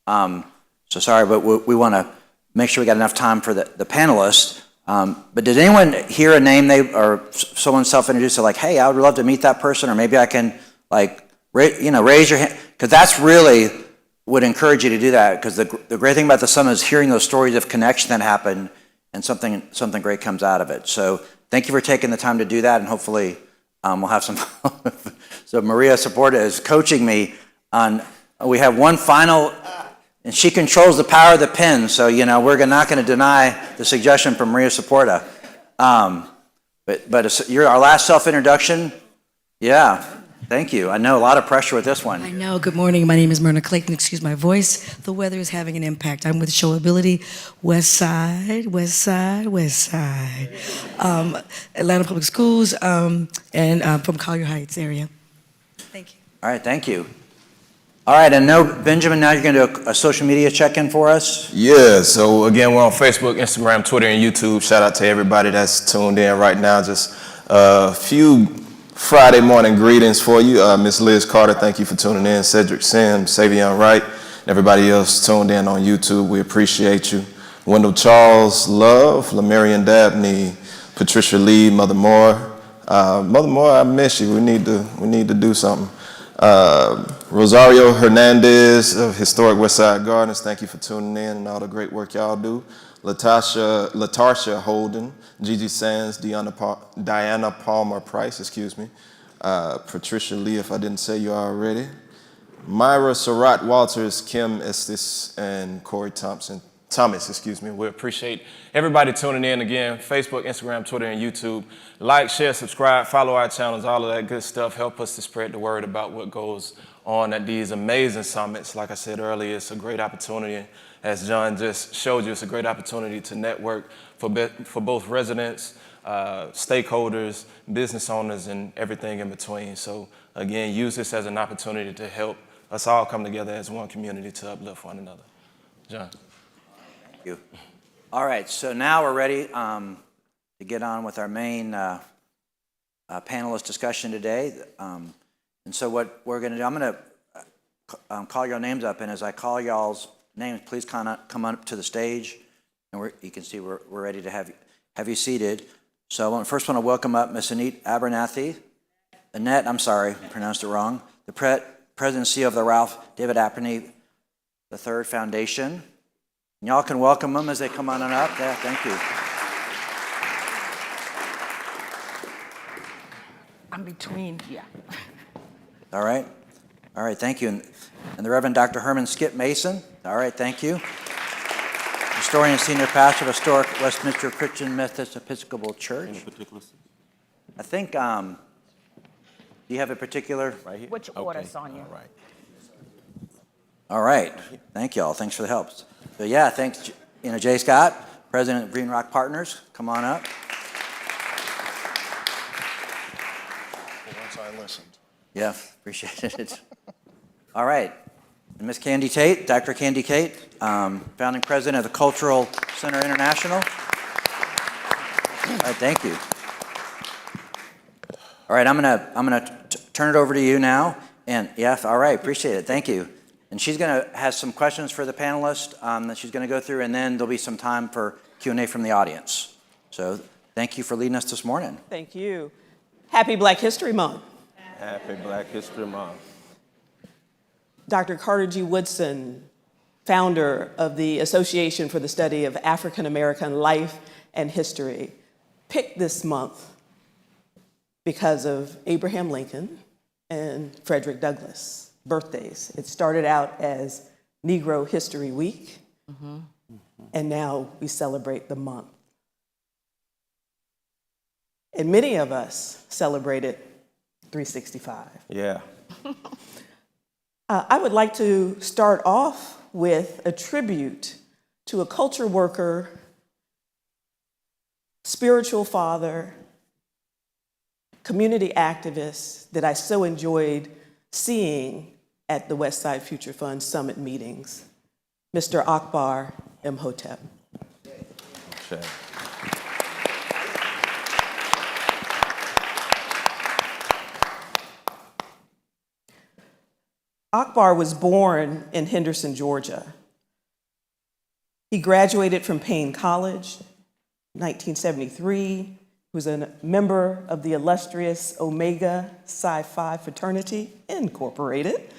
So sorry, but we want to make sure we got enough time for the panelists. But did anyone hear a name or someone self-introduced, like, hey, I would love to meet that person, or maybe I can raise your hand, because that's really would encourage you to do that, because the great thing about the summit is hearing those stories of connection that happen and something great comes out of it. So thank you for taking the time to do that, and hopefully we'll have some. So Maria Saporta is coaching me on. We have one final, and she controls the power of the pen. So we're not going to deny the suggestion from Maria Saporta. But you're our last self-introduction. Yeah. Thank you. I know a lot of pressure with this one. I know. Good morning. My name is Myrna Clayton. Excuse my voice. The weather is having an impact. I'm with Showability, Westside. Atlanta Public Schools, and from Collier Heights area. Thank you. All right. Thank you. All right. And now, Benjamin, now you're going to do a social media check-in for us? Yeah. So, again, we're on Facebook, Instagram, Twitter, and YouTube. Shout out to everybody that's tuned in right now. Just a few Friday morning greetings for you. Miss Liz Carter, thank you for tuning in. Cedric Sims, Savion Wright, and everybody else tuned in on YouTube. We appreciate you. Wendell Charles, Love, Lamarian Dabney, Patricia Lee, Mother Moore. Mother Moore, I miss you. We need to do something. Rosario Hernandez of Historic Westside Gardens, thank you for tuning in and all the great work y'all do. Latarsha Holden, Gigi Sands, Diana Palmer Price, Patricia Lee, if I didn't say you already, Myra Surratt Walters, Kim Estes, and Corey Thomas. We appreciate everybody tuning in again. Facebook, Instagram, Twitter, and YouTube. Like, share, subscribe, follow our channels, all of that good stuff. Help us to spread the word about what goes on at these amazing summits. Like I said earlier, it's a great opportunity. As John just showed you, it's a great opportunity to network for both residents, stakeholders, business owners, and everything in between. So again, use this as an opportunity to help us all come together as one community to uplift one another. John. Thank you. All right, so now we're ready to get on with our main panelist discussion today. And so what we're going to do, I'm going to call your names up, and as I call y'all's names, please come up to the stage, and you can see we're ready to have you seated. So I first want to welcome up Miss Annette Abernathy. Annette, I'm sorry, I pronounced it wrong. The President and CEO of the Ralph David Abernathy III Foundation. And y'all can welcome them as they come on up. Yeah, thank you. I'm between, yeah. All right, thank you. And the Reverend Dr. Herman Skip Mason. All right, thank you. Historian and Senior Pastor of Historic Westminster Christian Methodist Episcopal Church. Any particular? I think, do you have a particular? Right here? Which order, Sonia? All right. All right, thank y'all. Thanks for the help. So yeah, thanks, Jay Scott, President of Greenrock Partners. Come on up. Once I listened. Yeah, appreciate it. All right. And Ms. Candy Tate, Dr. Candy Tate, founding president of the Cultural Center International. All right, thank you. All right, I'm gonna turn it over to you now. And yeah, all right, appreciate it. Thank you. And she's gonna have some questions for the panelists that she's gonna go through, and then there'll be some time for Q&A from the audience. So thank you for leading us this morning. Thank you. Happy Black History Month. Happy Black History Month. Dr. Carter G. Woodson, founder of the Association for the Study of African American Life and History, picked this month because of Abraham Lincoln and Frederick Douglass. birthdays. It started out as Negro History Week, and now we celebrate the month. And many of us celebrated 365. Yeah. I would like to start off with a tribute to a culture worker, spiritual father, community activist that I so enjoyed seeing at the Westside Future Fund Summit meetings, Mr. Akbar Imhotep. Okay. Akbar was born in Henderson, Georgia. He graduated from Payne College in 1973. He was a member of the illustrious Omega Psi Phi Fraternity, Incorporated.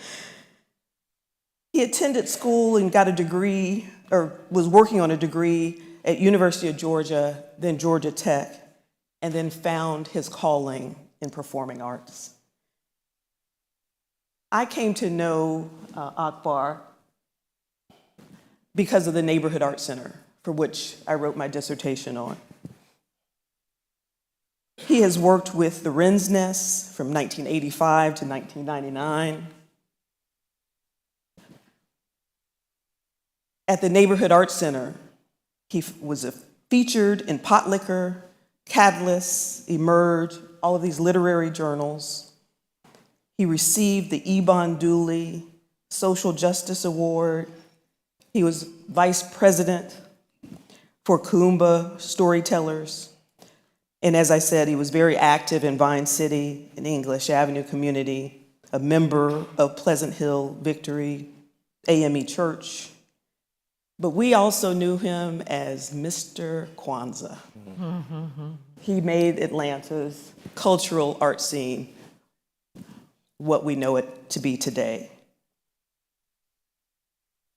He attended school and got a degree, or was working on a degree at University of Georgia, then Georgia Tech, and then found his calling in performing arts. I came to know Akbar because of the Neighborhood Art Center, for which I wrote my dissertation on. He has worked with the Wren's Nest from 1985 to 1999. At the Neighborhood Art Center, he was featured in Pot Liquor, Catalyst, Emerge, all of these literary journals. He received the Ebon Dooley Social Justice Award. He was vice president for Kumba Storytellers. And as I said, he was very active in Vine City and English Avenue community, a member of Pleasant Hill Victory AME Church. But we also knew him as Mr. Kwanzaa. He made Atlanta's cultural art scene what we know it to be today.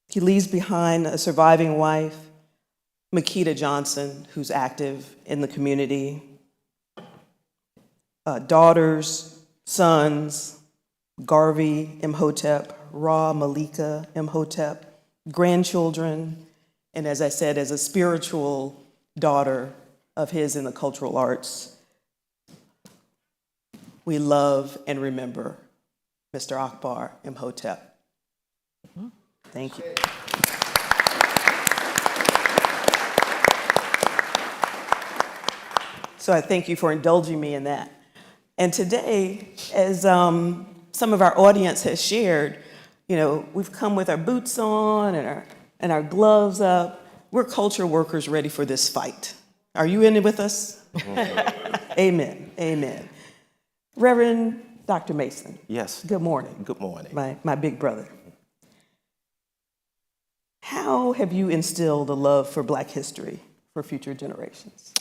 He leaves behind a surviving wife, Makita Johnson, who's active in the community, daughters, sons, Garvey Imhotep, Ra Malika Imhotep, grandchildren, and as I said, as a spiritual daughter of his in the cultural arts, we love and remember Mr. Akbar Imhotep. Thank you. So I thank you for indulging me in that. And today, as some of our audience has shared, you know, we've come with our boots on and our gloves up. We're culture workers ready for this fight. Are you in it with us? Amen. Amen. Reverend Dr. Mason. Yes. Good morning. Good morning. My big brother. How have you instilled a love for Black history for future generations?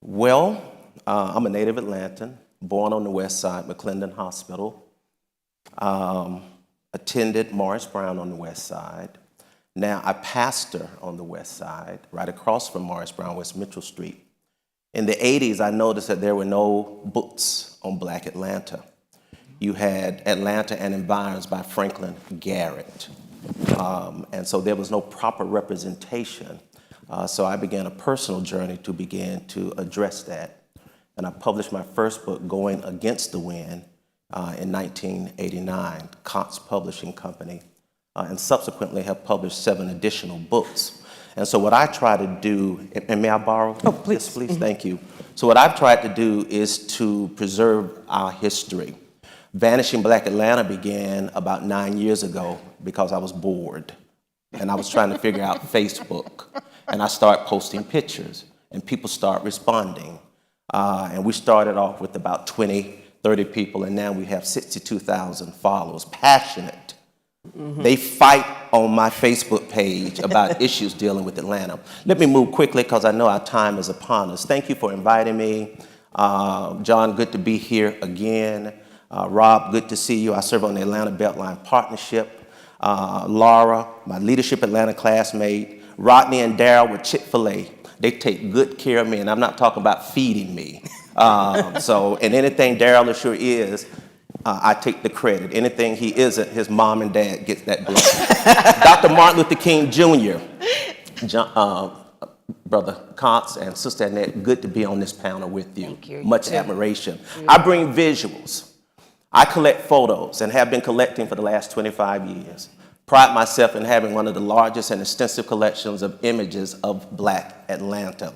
Well, I'm a native Atlantan, born on the west side, McClendon Hospital. Attended Morris Brown on the west side. Now I pastor on the west side, right across from Morris Brown, West Mitchell Street. In the 80s, I noticed that there were no books on Black Atlanta. You had Atlanta and Environs by Franklin Garrett. And so there was no proper representation. So I began a personal journey to begin to address that. And I published my first book, Going Against the Wind, in 1989, Cox Publishing Company, and subsequently have published 7 additional books. And so what I try to do, and may I borrow? Oh, please. Yes, please, thank you. So what I've tried to do is to preserve our history. Vanishing Black Atlanta began about 9 years ago because I was bored. And I was trying to figure out Facebook. And I started posting pictures, and people start responding. And we started off with about 20, 30 people, and now we have 62,000 followers, passionate. They fight on my Facebook page about issues dealing with Atlanta. Let me move quickly because I know our time is upon us. Thank you for inviting me. John, good to be here again. Rob, good to see you. I serve on the Atlanta Beltline Partnership. Laura, my Leadership Atlanta classmate. Rodney and Darryl with Chick-fil-A. They take good care of me, and I'm not talking about feeding me. And anything Darryl sure is, I take the credit. Anything he isn't, his mom and dad gets that blessing. Dr. Martin Luther King Jr., Brother Cox and Sister Annette, good to be on this panel with you. Thank you. Much admiration. I bring visuals. I collect photos and have been collecting for the last 25 years. Pride myself in having one of the largest and extensive collections of images of Black Atlanta.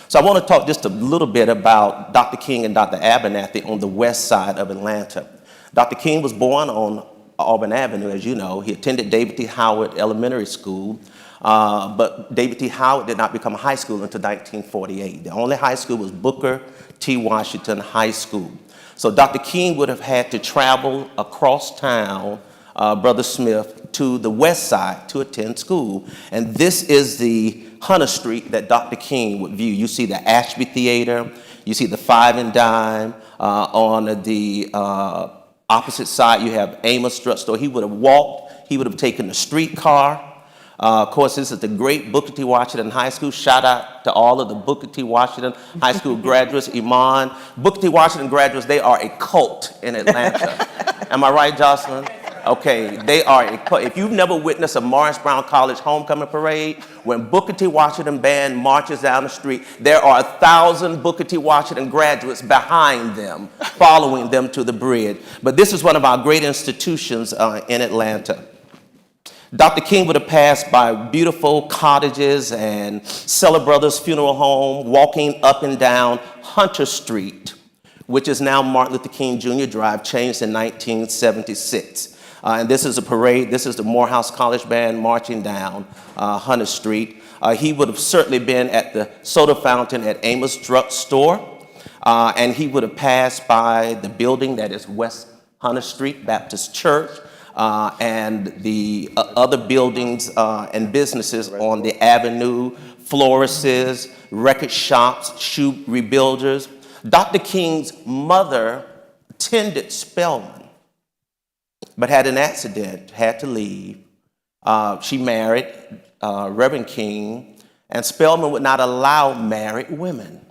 So I want to talk just a little bit about Dr. King and Dr. Abernathy on the west side of Atlanta. Dr. King was born on Auburn Avenue, as you know. He attended David T. Howard Elementary School, but David T. Howard did not become a high school until 1948. The only high school was Booker T. Washington High School. So Dr. King would have had to travel across town, Brother Smith, to the west side to attend school. And this is the Hunter Street that Dr. King would view. You see the Ashby Theater, you see the Five and Dime. On the opposite side, you have Amos Drugstore. He would have walked, he would have taken the streetcar. Of course, this is the great Booker T. Washington High School. Shout out to all of the Booker T. Washington High School graduates, Ahmann. Booker T. Washington graduates, they are a cult in Atlanta. Am I right, Jocelyn? Okay, they are a cult. If you've never witnessed a Morris Brown College homecoming parade, when Booker T. Washington band marches down the street, there are 1,000 Booker T. Washington graduates behind them, following them to the bridge. But this is one of our great institutions in Atlanta. Dr. King would have passed by beautiful cottages and Cellar Brothers Funeral Home, walking up and down Hunter Street, which is now Martin Luther King Jr. Drive, changed in 1976. And this is a parade. This is the Morehouse College Band marching down Hunter Street. He would have certainly been at the soda fountain at Amos Drugstore, and he would have passed by the building that is West Hunter Street Baptist Church, and the other buildings and businesses on the avenue, florists, record shops, shoe rebuilders. Dr. King's mother attended Spelman, but had an accident, had to leave. She married Reverend King, and Spelman would not allow married women.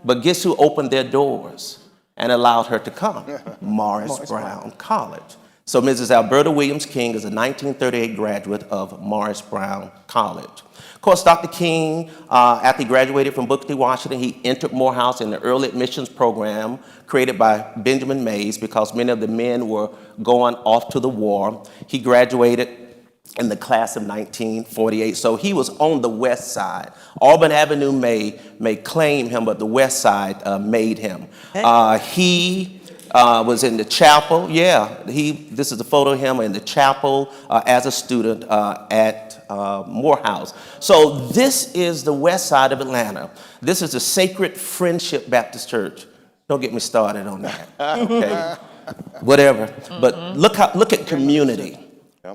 But guess who opened their doors and allowed her to come? Morris Brown College. So Mrs. Alberta Williams King is a 1938 graduate of Morris Brown College. Of course, Dr. King, after he graduated from Booker T. Washington, he entered Morehouse in the early admissions program created by Benjamin Mays because many of the men were going off to the war. He graduated in the class of 1948. So he was on the west side. Auburn Avenue may claim him, but the west side made him. He was in the chapel. Yeah, this is a photo of him in the chapel as a student at Morehouse. So this is the west side of Atlanta. This is the Sacred Friendship Baptist Church. Don't get me started on that. Okay, whatever. But look at community.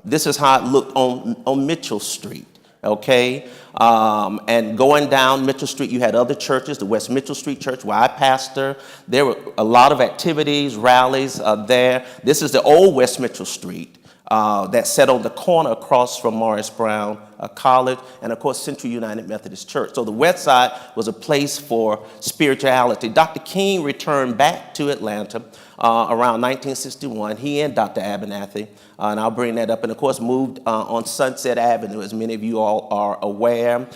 This is how it looked on Mitchell Street. Okay, and going down Mitchell Street, you had other churches, the West Mitchell Street Church, where I pastor. There were a lot of activities, rallies there. This is the old West Mitchell Street that sat on the corner across from Morris Brown College, and of course Central United Methodist Church. So the west side was a place for spirituality. Dr. King returned back to Atlanta around 1961, he and Dr. Abernathy, and I'll bring that up, and of course moved on Sunset Avenue, as many of you all are aware.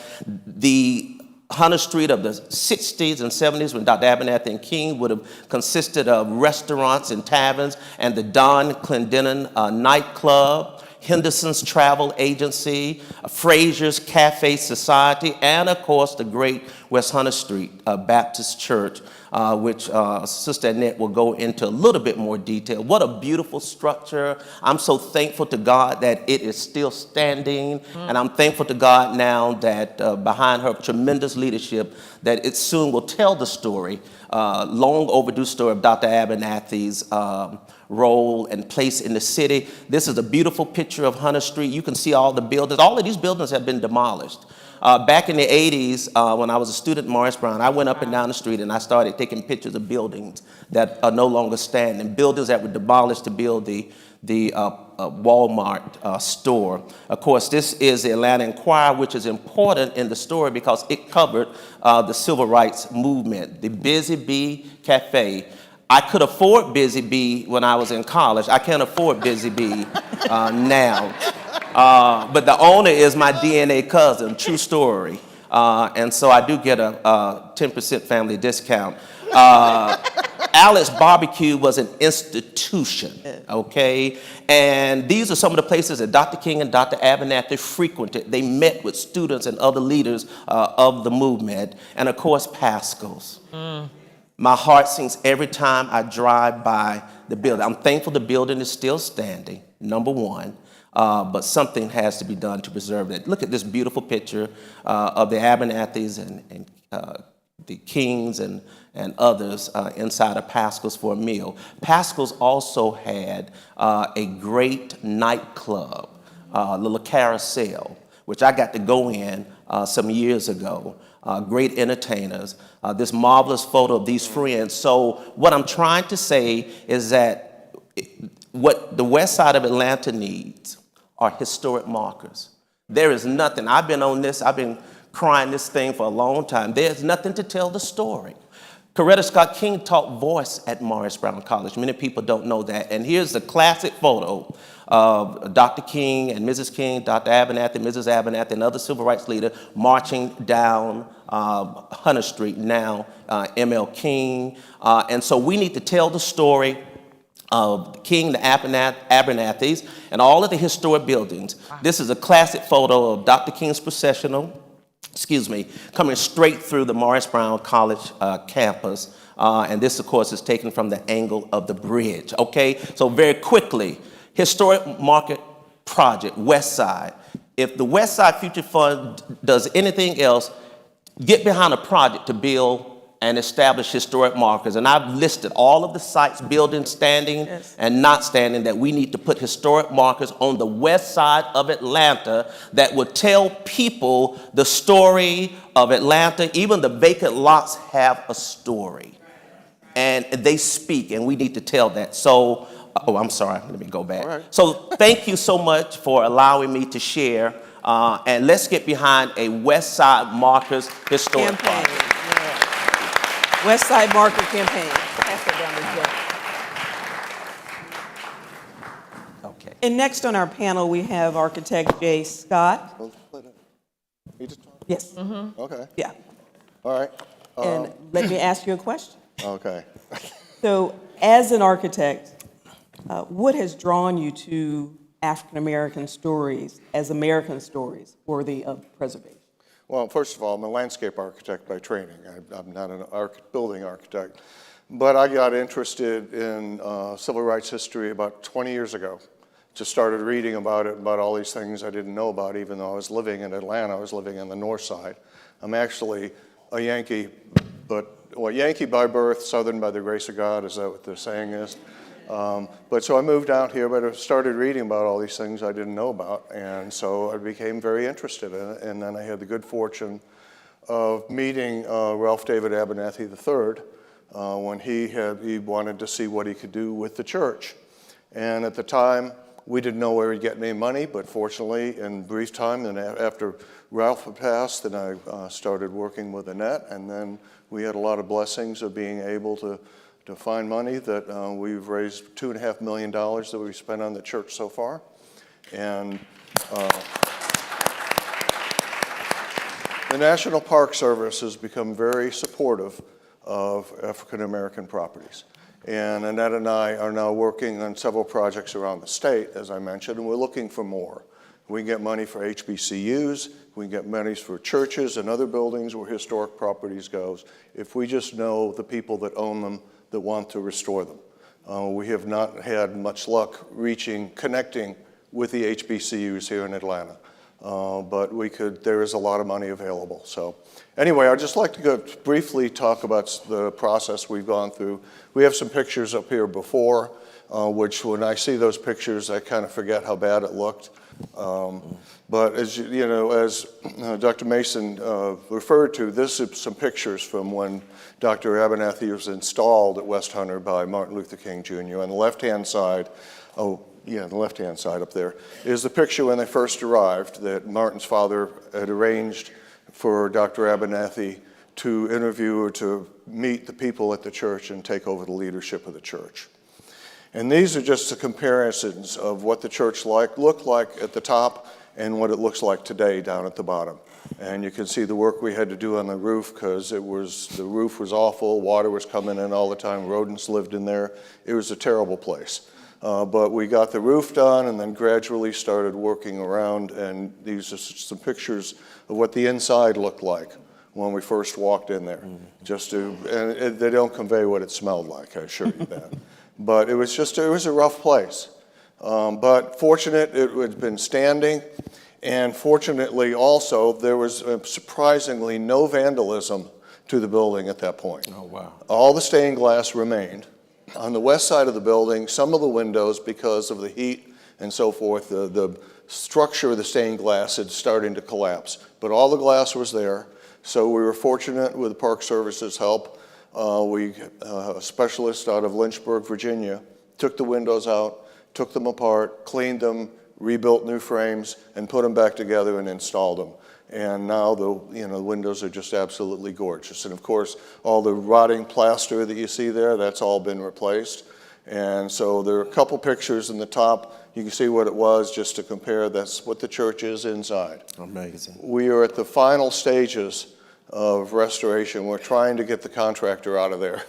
The Hunter Street of the 60s and 70s, when Dr. Abernathy and King would have consisted of restaurants and taverns, and the Don Clendenin nightclub, Henderson's Travel Agency, Frazier's Cafe Society, and of course the great West Hunter Street Baptist Church, which Sister Annette will go into a little bit more detail. What a beautiful structure. I'm so thankful to God that it is still standing, and I'm thankful to God now that behind her tremendous leadership, that it soon will tell the story, long overdue story of Dr. Abernathy's role and place in the city. This is a beautiful picture of Hunter Street. You can see all the buildings. All of these buildings have been demolished. Back in the 80s, when I was a student at Morris Brown, I went up and down the street and I started taking pictures of buildings that are no longer standing, buildings that were demolished to build the Walmart store. Of course, this is the Atlanta Inquirer, which is important in the story because it covered the civil rights movement. The Busy Bee Cafe. I could afford Busy Bee when I was in college. I can't afford Busy Bee now. But the owner is my DNA cousin, true story. And so I do get a 10% family discount. Alice Barbecue was an institution, okay? And these are some of the places that Dr. King and Dr. Abernathy frequented. They met with students and other leaders of the movement. And of course, Pascal's. My heart sings every time I drive by the building. I'm thankful the building is still standing, number one. But something has to be done to preserve it. Look at this beautiful picture of the Abernathys and the Kings and others inside of Pascal's for a meal. Pascal's also had a great nightclub, little carousel, which I got to go in some years ago. Great entertainers, this marvelous photo of these friends. So what I'm trying to say is that what the west side of Atlanta needs are historic markers. There is nothing. I've been on this, I've been crying this thing for a long time. There's nothing to tell the story. Coretta Scott King taught voice at Morris Brown College. Many people don't know that. And here's the classic photo of Dr. King and Mrs. King, Dr. Abernathy, Mrs. Abernathy, and other civil rights leaders marching down Hunter Street, now M.L. King. And so we need to tell the story of King, the Abernathys, and all of the historic buildings. This is a classic photo of Dr. King's processional, coming straight through the Morris Brown College campus. And this, of course, is taken from the angle of the bridge, okay? So very quickly, Historic Market Project, West Side. If the West Side Future Fund does anything else, get behind a project to build and establish historic markers. And I've listed all of the sites, buildings standing and not standing, that we need to put historic markers on the west side of Atlanta that would tell people the story of Atlanta. Even the vacant lots have a story. And they speak, and we need to tell that. So, oh, I'm sorry, let me go back. So thank you so much for allowing me to share. And let's get behind a West Side Markers historic project. West Side Marker Campaign. Pass that down. Okay. And next on our panel, we have architect Jay Scott. Yes. Okay. Yeah. All right. And let me ask you a question. Okay. So, as an architect, what has drawn you to African American stories as American stories worthy of preservation? Well, first of all, I'm a landscape architect by training. I'm not an building architect. But I got interested in civil rights history about 20 years ago. Just started reading about it, about all these things I didn't know about, even though I was living in Atlanta. I was living on the north side. I'm actually a Yankee, Yankee by birth, Southern by the grace of God, is that what the saying is? But so I moved out here, but I started reading about all these things I didn't know about, and so I became very interested in it. And then I had the good fortune of meeting Ralph David Abernathy III when he wanted to see what he could do with the church. And at the time, we didn't know where he'd get any money, but fortunately, in brief time, and after Ralph had passed, then I started working with Annette, and then we had a lot of blessings of being able to find money that we've raised $2.5 million that we've spent on the church so far. And the National Park Service has become very supportive of African American properties. And Annette and I are now working on several projects around the state, as I mentioned, and we're looking for more. We can get money for HBCUs, we can get money for churches and other buildings where historic properties goes, if we just know the people that own them, that want to restore them. We have not had much luck connecting with the HBCUs here in Atlanta, but there is a lot of money available. So anyway, I'd just like to briefly talk about the process we've gone through. We have some pictures up here before, which when I see those pictures, I kind of forget how bad it looked. But as you know, as Dr. Mason referred to, this is some pictures from when Dr. Abernathy was installed at West Hunter by Martin Luther King Jr. On the left-hand side, the left-hand side up there, is the picture when they first arrived that Martin's father had arranged for Dr. Abernathy to interview or to meet the people at the church and take over the leadership of the church. And these are just the comparisons of what the church looked like at the top and what it looks like today down at the bottom. And you can see the work we had to do on the roof because the roof was awful, water was coming in all the time, rodents lived in there. It was a terrible place. But we got the roof done and then gradually started working around, and these are some pictures of what the inside looked like when we first walked in there. And they don't convey what it smelled like, I assure you that. But it was a rough place. But fortunate it had been standing, and fortunately also there was surprisingly no vandalism to the building at that point. Oh, wow. All the stained glass remained. On the west side of the building, some of the windows, because of the heat and so forth, the structure of the stained glass had started to collapse. But all the glass was there, so we were fortunate with the Park Service's help. A specialist out of Lynchburg, Virginia, took the windows out, took them apart, cleaned them, rebuilt new frames, and put them back together and installed them. And now the windows are just absolutely gorgeous. And of course, all the rotting plaster that you see there, that's all been replaced. And so there are a couple pictures in the top. You can see what it was just to compare. That's what the church is inside. Amazing. We are at the final stages of restoration. We're trying to get the contractor out of there.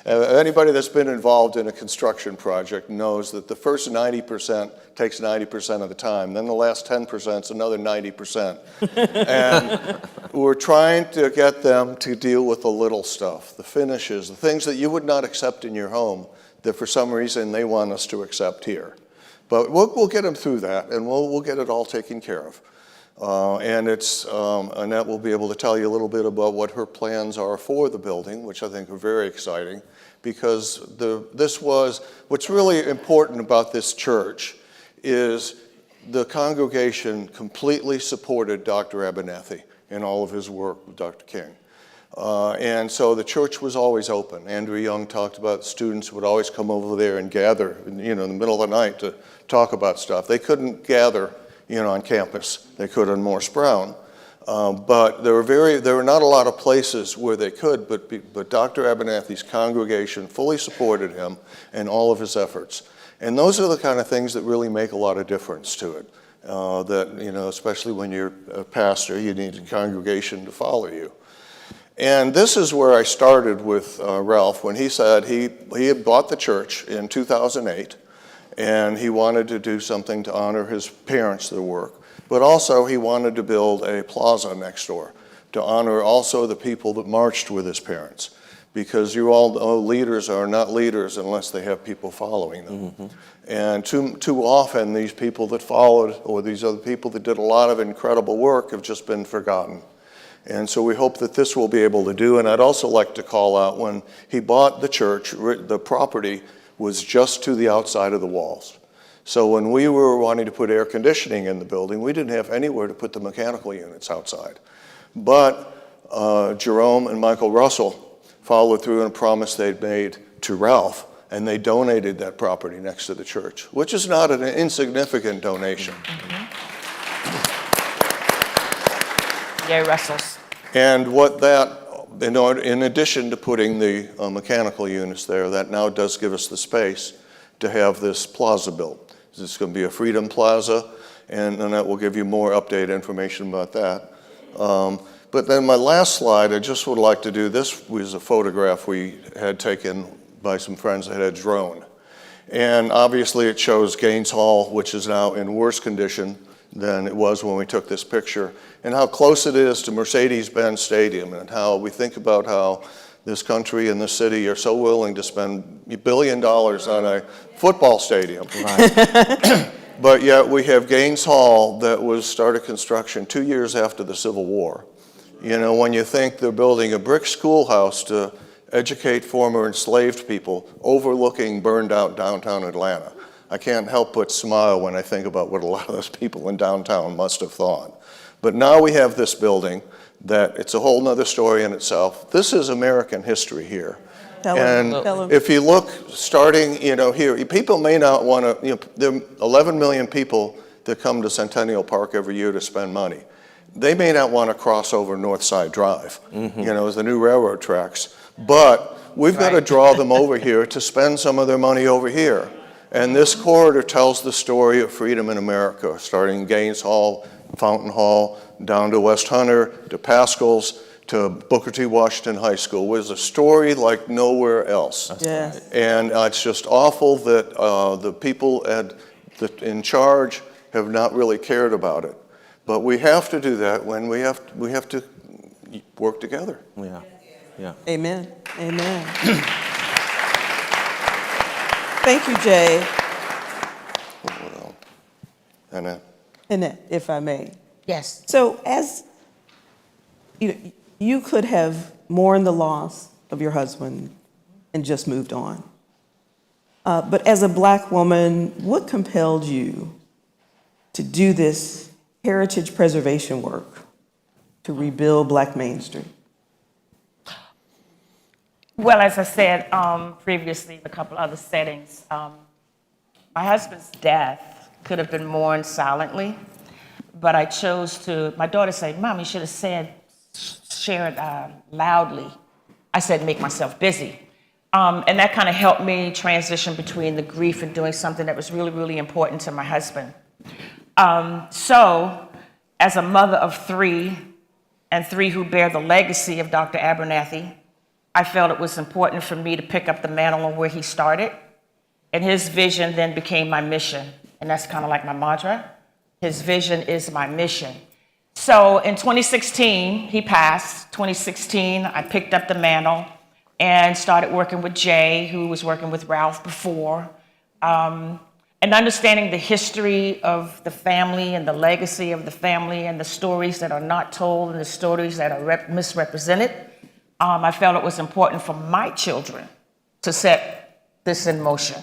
Anybody that's been involved in a construction project knows that the first 90% takes 90% of the time. Then the last 10% is another 90%. And we're trying to get them to deal with the little stuff, the finishes, the things that you would not accept in your home that for some reason they want us to accept here. But we'll get them through that, and we'll get it all taken care of. And Annette will be able to tell you a little bit about what her plans are for the building, which I think are very exciting, because what's really important about this church is the congregation completely supported Dr. Abernathy in all of his work with Dr. King. And so the church was always open. Andrew Young talked about students would always come over there and gather, in the middle of the night to talk about stuff. They couldn't gather on campus. They could on Morse Brown. But there were not a lot of places where they could, but Dr. Abernathy's congregation fully supported him and all of his efforts. And those are the kind of things that really make a lot of difference to it. Especially when you're a pastor, you need a congregation to follow you. And this is where I started with Ralph when he said he had bought the church in 2008. And he wanted to do something to honor his parents, their work. But also he wanted to build a plaza next door to honor also the people that marched with his parents. Because you all know leaders are not leaders unless they have people following them. Mm-hmm. And too often these people that followed, or these other people that did a lot of incredible work, have just been forgotten. And so we hope that this will be able to do. And I'd also like to call out, when he bought the church, the property was just to the outside of the walls. So when we were wanting to put air conditioning in the building, we didn't have anywhere to put the mechanical units outside. But Jerome and Michael Russell followed through on a promise they'd made to Ralph, and they donated that property next to the church, which is not an insignificant donation. Yay, Russells. And what that, in addition to putting the mechanical units there, that now does give us the space to have this plaza built. This is going to be a Freedom Plaza, and Annette will give you more updated information about that. But then my last slide, I just would like to do, this was a photograph we had taken by some friends that had a drone. And obviously it shows Gaines Hall, which is now in worse condition than it was when we took this picture, and how close it is to Mercedes-Benz Stadium, and how we think about how this country and this city are so willing to spend $1 billion on a football stadium. Right. But yet we have Gaines Hall that was started construction 2 years after the Civil War. When you think they're building a brick schoolhouse to educate former enslaved people overlooking burned out downtown Atlanta, I can't help but smile when I think about what a lot of those people in downtown must have thought. But now we have this building that it's a whole nother story in itself. This is American history here. If you look starting, here, people may not want to, there are 11 million people that come to Centennial Park every year to spend money. they may not want to cross over Northside Drive, as the new railroad tracks, but we've got to draw them over here to spend some of their money over here. And this corridor tells the story of freedom in America, starting Gaines Hall, Fountain Hall, down to West Hunter, to Pascal's, to Booker T. Washington High School. It was a story like nowhere else. Yes. And it's just awful that the people in charge have not really cared about it. But we have to do that when we have to work together. Yeah. Yeah. Amen. Amen. Thank you, Jay. Well, Annette. Annette, if I may. Yes. So as you could have mourned the loss of your husband and just moved on. But as a Black woman, what compelled you to do this heritage preservation work to rebuild Black Main Street? Well, as I said previously in a couple other settings, my husband's death could have been mourned silently, but I chose to, my daughter said, Mom, you should have shared loudly. I said, make myself busy. And that kind of helped me transition between the grief and doing something that was really, really important to my husband. So, as a mother of three, and three who bear the legacy of Dr. Abernathy, I felt it was important for me to pick up the mantle on where he started. And his vision then became my mission. And that's kind of like my mantra. His vision is my mission. So in 2016, he passed. 2016, I picked up the mantle and started working with Jay, who was working with Ralph before. And understanding the history of the family and the legacy of the family and the stories that are not told and the stories that are misrepresented. I felt it was important for my children to set this in motion.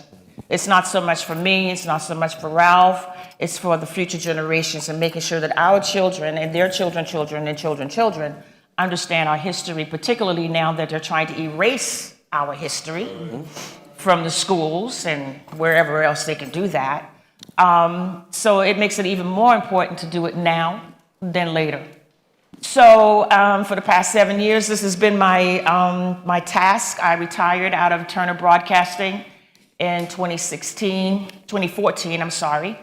It's not so much for me, it's not so much for Ralph, it's for the future generations and making sure that our children and their children's children and children understand our history, particularly now that they're trying to erase our history from the schools and wherever else they can do that. So it makes it even more important to do it now than later. So for the past 7 years, this has been my task. I retired out of Turner Broadcasting in 2014, I'm sorry.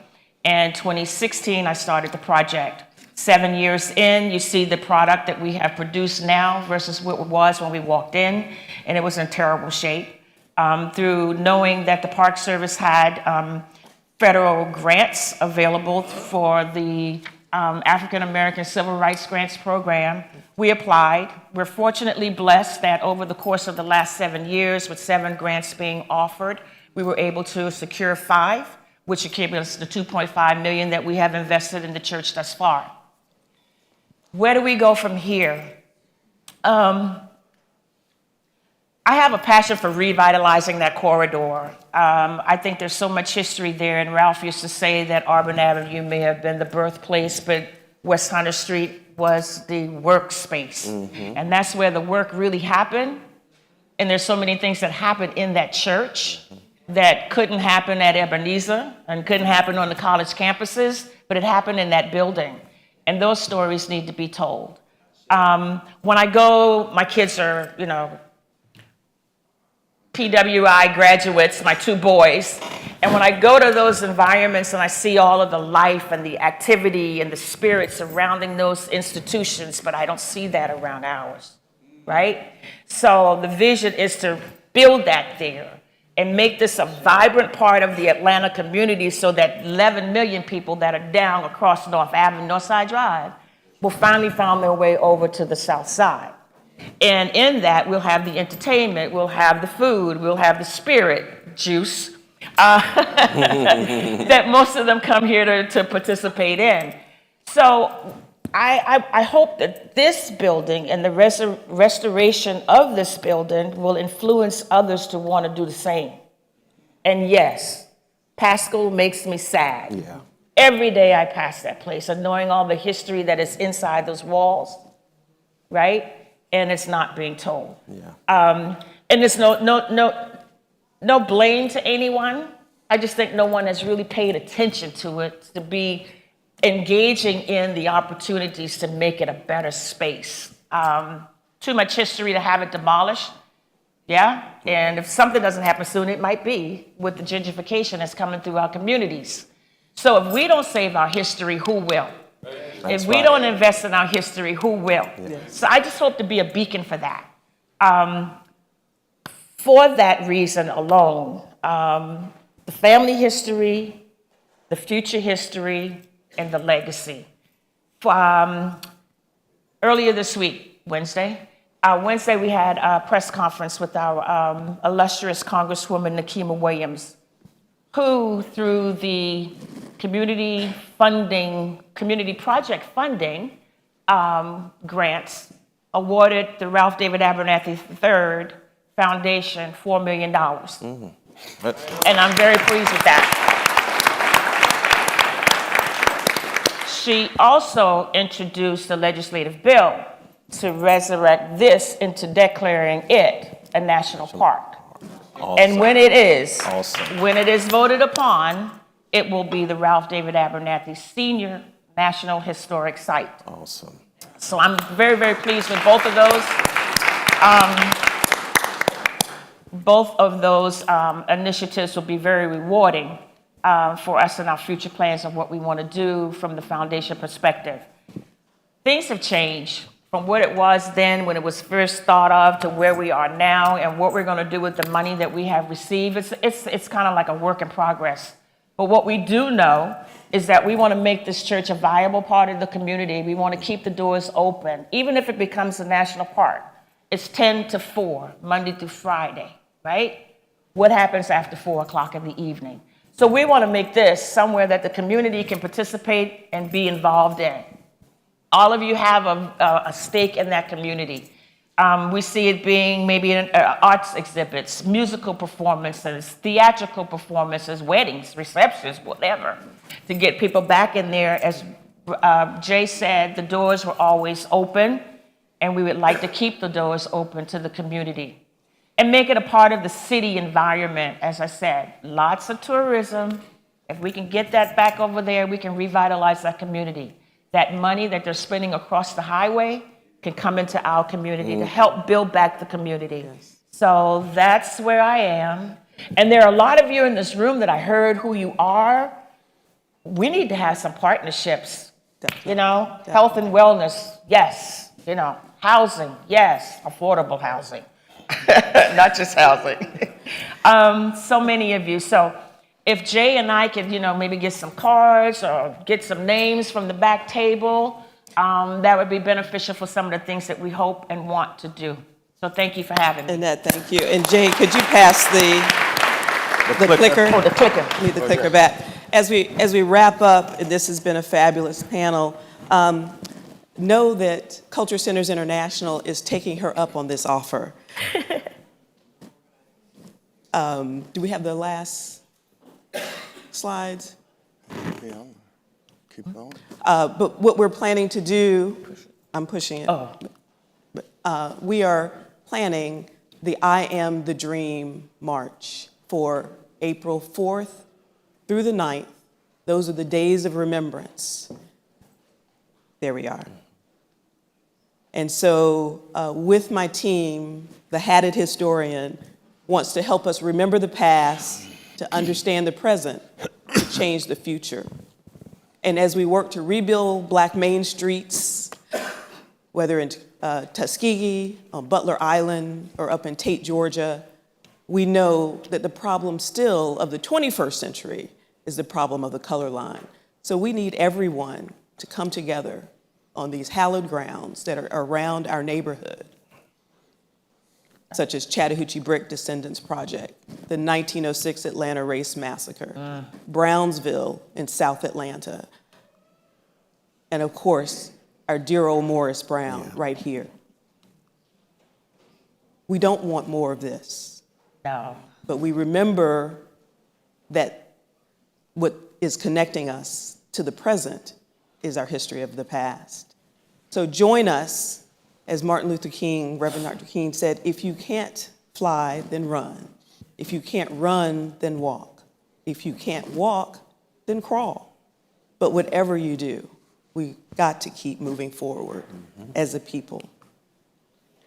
And 2016, I started the project. 7 years in, you see the product that we have produced now versus what it was when we walked in, and it was in terrible shape. Through knowing that the Park Service had federal grants available for the African American Civil Rights Grants Program, we applied. We're fortunately blessed that over the course of the last 7 years, with 7 grants being offered, we were able to secure 5, which accumulates the $2.5 million that we have invested in the church thus far. Where do we go from here? I have a passion for revitalizing that corridor. I think there's so much history there, and Ralph used to say that Auburn Avenue may have been the birthplace, but West Hunter Street was the workspace. And that's where the work really happened. And there's so many things that happened in that church that couldn't happen at Ebenezer and couldn't happen on the college campuses, but it happened in that building. And those stories need to be told. When I go, my kids are, PWI graduates, my 2 boys, and when I go to those environments and I see all of the life and the activity and the spirit surrounding those institutions, but I don't see that around ours, right? So the vision is to build that there and make this a vibrant part of the Atlanta community so that 11 million people that are down across Northside Drive will finally find their way over to the South Side. And in that, we'll have the entertainment, we'll have the food, we'll have the spirit juice that most of them come here to participate in. So I hope that this building and the restoration of this building will influence others to want to do the same. And yes, Pascal makes me sad. Yeah. Every day I pass that place and knowing all the history that is inside those walls, right? And it's not being told. Yeah. And there's no blame to anyone. I just think no one has really paid attention to it to be engaging in the opportunities to make it a better space. Too much history to have it demolished. Yeah, and if something doesn't happen soon, it might be with the gentrification that's coming through our communities. So if we don't save our history, who will? If we don't invest in our history, who will? So I just hope to be a beacon for that. For that reason alone, the family history, the future history, and the legacy. Earlier this week, Wednesday, we had a press conference with our illustrious Congresswoman Nikema Williams, who, through the community project funding grants, awarded the Ralph David Abernathy III Foundation $4 million. And I'm very pleased with that. She also introduced a legislative bill to resurrect this into declaring it a national park. Awesome. And when it is, Awesome. when it is voted upon, it will be the Ralph David Abernathy Senior National Historic Site. Awesome. So I'm very, very pleased with both of those. Initiatives will be very rewarding for us in our future plans of what we want to do from the foundation perspective. Things have changed from what it was then when it was first thought of to where we are now and what we're going to do with the money that we have received. It's kind of like a work in progress. But what we do know is that we want to make this church a viable part of the community. We want to keep the doors open, even if it becomes a national park. It's 10 to 4, Monday through Friday, right? What happens after 4 o'clock in the evening? So we want to make this somewhere that the community can participate and be involved in. All of you have a stake in that community. We see it being maybe in arts exhibits, musical performances, theatrical performances, weddings, receptions, whatever, to get people back in there. As Jay said, the doors were always open, and we would like to keep the doors open to the community and make it a part of the city environment. As I said, lots of tourism. If we can get that back over there, we can revitalize that community. That money that they're spending across the highway can come into our community to help build back the community. Yes. So that's where I am. And there are a lot of you in this room that I heard who you are. We need to have some partnerships. Definitely. You know, definitely. Health and wellness, yes. You know, housing, yes. Affordable housing, not just housing. So many of you. So if Jay and I could, maybe get some cards or get some names from the back table, that would be beneficial for some of the things that we hope and want to do. So thank you for having me. Annette, thank you. And Jay, could you pass the clicker? Oh, the clicker. Need the clicker back. As we wrap up, and this has been a fabulous panel, know that Culture Centers International is taking her up on this offer. Do we have the last slides? Yeah, keep going. But what we're planning to do, I'm pushing it. Oh. We are planning the I Am the Dream March for April 4th through the 9th. Those are the days of remembrance. There we are. And so with my team, the Hatted Historian wants to help us remember the past, to understand the present, to change the future. And as we work to rebuild Black Main Streets, whether in Tuskegee, on Butler Island, or up in Tate, Georgia, we know that the problem still of the 21st century is the problem of the color line. So we need everyone to come together on these hallowed grounds that are around our neighborhood, such as Chattahoochee Brick Descendants Project, the 1906 Atlanta Race Massacre, Brownsville in South Atlanta, and of course, our dear old Morris Brown right here. We don't want more of this. No. But we remember that what is connecting us to the present is our history of the past. So join us, as Martin Luther King, Reverend Dr. King said, if you can't fly, then run. If you can't run, then walk. If you can't walk, then crawl. But whatever you do, we got to keep moving forward as a people.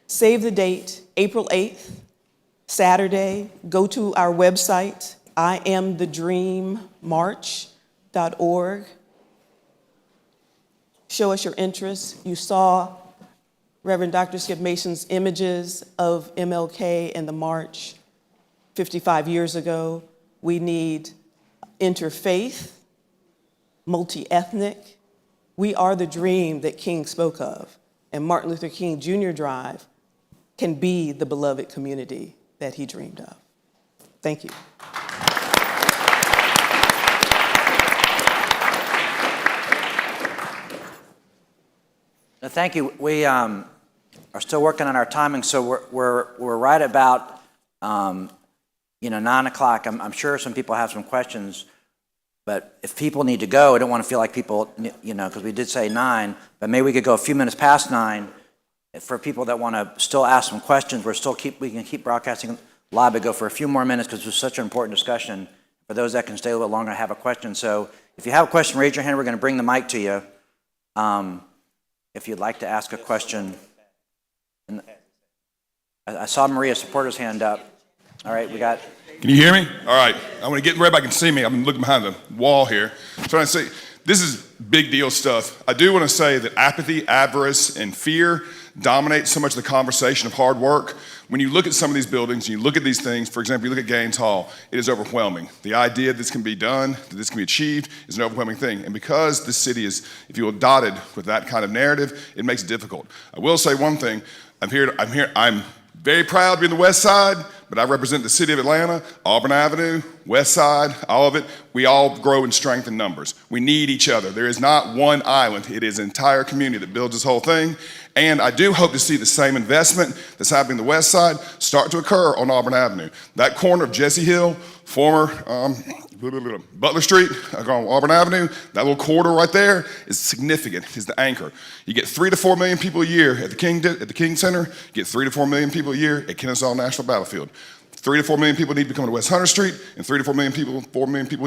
Save the date, April 8th, Saturday. Go to our website, IamTheDreamMarch.org. Show us your interest. You saw Reverend Dr. Skip Mason's images of MLK and the march 55 years ago. We need interfaith, multi-ethnic. We are the dream that King spoke of, and Martin Luther King Jr. Drive can be the beloved community that he dreamed of. Thank you. Thank you. We are still working on our timing, so we're right about 9 o'clock. I'm sure some people have some questions, but if people need to go, I don't want to feel like people, because we did say 9, but maybe we could go a few minutes past 9 for people that want to still ask some questions. We can keep broadcasting live, but go for a few more minutes because it's such an important discussion. For those that can stay a little bit longer, I have a question. So if you have a question, raise your hand. We're going to bring the mic to you. If you'd like to ask a question. And I saw Maria's supporter's hand up. All right, we got... Can you hear me? All right. I want to get where everybody can see me. I'm looking behind the wall here. I'm trying to say, this is big deal stuff. I do want to say that apathy, avarice, and fear dominate so much of the conversation of hard work. When you look at some of these buildings, you look at these things, for example, you look at Gaines Hall, it is overwhelming. The idea that this can be done, that this can be achieved, is an overwhelming thing. And because this city is, if you will, dotted with that kind of narrative, it makes it difficult. I will say one thing. I'm very proud to be in the West Side, but I represent the city of Atlanta, Auburn Avenue, West Side, all of it. We all grow in strength and numbers. We need each other. There is not one island. It is an entire community that builds this whole thing. And I do hope to see the same investment that's happening in the West Side start to occur on Auburn Avenue. That corner of Jesse Hill, former Butler Street, on Auburn Avenue, that little corridor right there is significant, is the anchor. You get 3 to 4 million people a year at the King Center, you get 3 to 4 million people a year at Kennesaw National Battlefield. 3 to 4 million people need to be coming to West Hunter Street, and 3 to 4 million people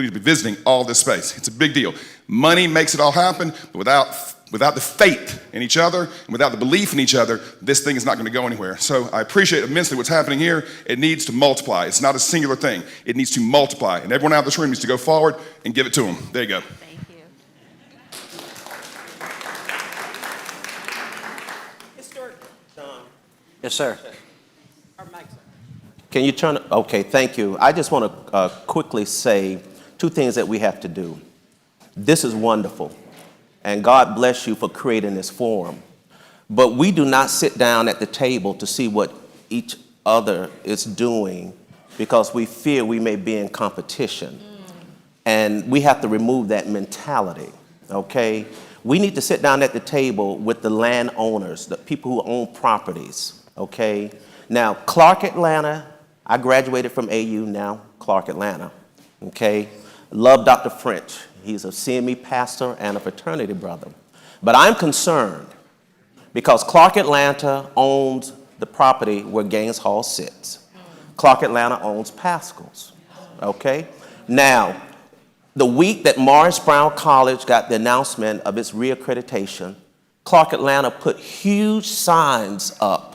need to be visiting all this space. It's a big deal. Money makes it all happen, but without the faith in each other and without the belief in each other, this thing is not going to go anywhere. So I appreciate immensely what's happening here. It needs to multiply. It's not a singular thing. It needs to multiply. And everyone out of this room needs to go forward and give it to them. There you go. Thank you. Historic John. Yes, sir. Can you turn? Okay, thank you. I just want to quickly say 2 things that we have to do. This is wonderful, and God bless you for creating this forum. But we do not sit down at the table to see what each other is doing because we fear we may be in competition. And we have to remove that mentality, okay? We need to sit down at the table with the landowners, the people who own properties, okay? Now, Clark Atlanta, I graduated from AU, now Clark Atlanta, okay? Love Dr. French. He's a CME pastor and a fraternity brother. But I'm concerned because Clark Atlanta owns the property where Gaines Hall sits. Clark Atlanta owns Pascal's, okay? Now, the week that Morris Brown College got the announcement of its reaccreditation, Clark Atlanta put huge signs up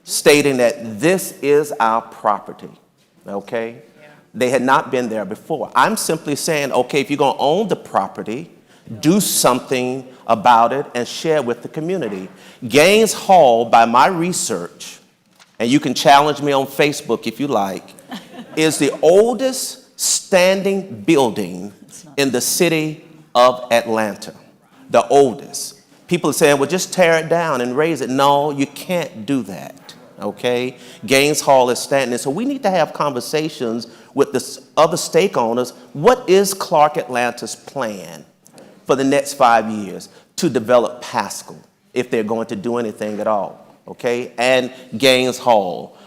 stating that this is our property, okay? They had not been there before. I'm simply saying, okay, if you're going to own the property, do something about it and share with the community. Gaines Hall, by my research, and you can challenge me on Facebook if you like, is the oldest standing building in the city of Atlanta. The oldest. People are saying, well, just tear it down and raise it. No, you can't do that. Okay, Gaines Hall is standing. So we need to have conversations with the other stakeholders. What is Clark Atlanta's plan for the next 5 years to develop Pascal, if they're going to do anything at all? Okay, and Gaines Hall.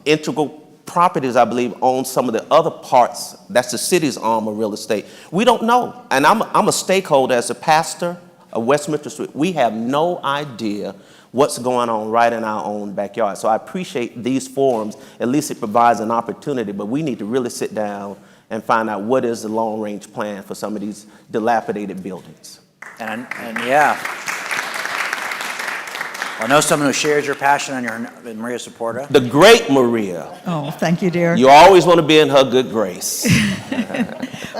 Integral Properties, I believe, owns some of the other parts. That's the city's arm of real estate. We don't know. And I'm a stakeholder as a pastor of Westminster Street. We have no idea what's going on right in our own backyard. So I appreciate these forums. At least it provides an opportunity, but we need to really sit down and find out what is the long-range plan for some of these dilapidated buildings. And yeah. I know someone who shares your passion and Maria Supporta. The great Maria. Oh, thank you, dear. You always want to be in her good grace.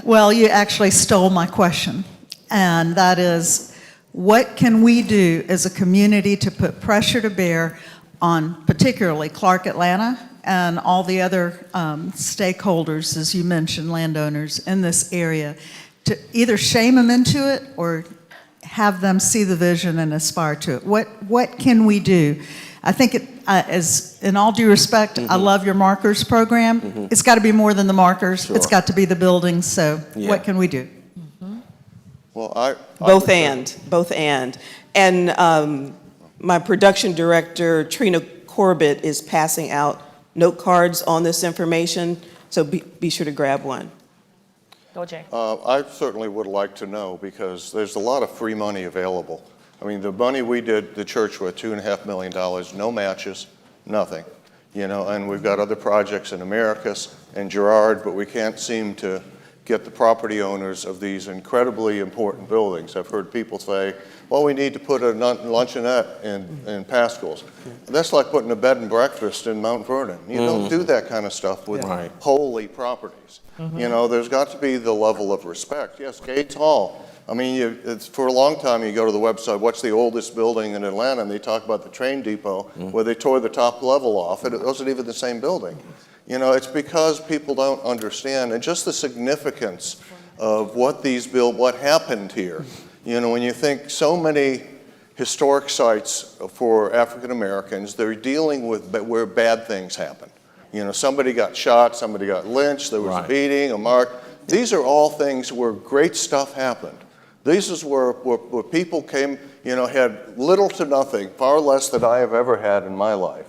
Well, you actually stole my question, and that is, what can we do as a community to put pressure to bear on particularly Clark Atlanta and all the other stakeholders, as you mentioned, landowners in this area, to either shame them into it or have them see the vision and aspire to it? What can we do? I think as in all due respect, I love your markers program. It's got to be more than the markers. Sure. It's got to be the buildings. So what can we do? Well, Both and. And my production director, Trina Corbett, is passing out note cards on this information, so be sure to grab one. Go, Jay. I certainly would like to know, because there's a lot of free money available. I mean, the money we did the church with, $2.5 million, no matches, nothing. You know, and we've got other projects in Americus and Girard, but we can't seem to get the property owners of these incredibly important buildings. I've heard people say, well, we need to put a luncheonette in Pascal's. That's like putting a bed and breakfast in Mount Vernon. You don't do that kind of stuff with holy properties. You know, there's got to be the level of respect. Yes, Gates Hall. I mean, it's for a long time you go to the website, what's the oldest building in Atlanta, and they talk about the train depot where they tore the top level off, and it wasn't even the same building. You know, it's because people don't understand, and just the significance of what happened here. You know, when you think so many historic sites for African Americans, they're dealing with where bad things happen. You know, somebody got shot, somebody got lynched, there was a beating, a mark. These are all things where great stuff happened. This is where people came, you know, had little to nothing, far less than I have ever had in my life.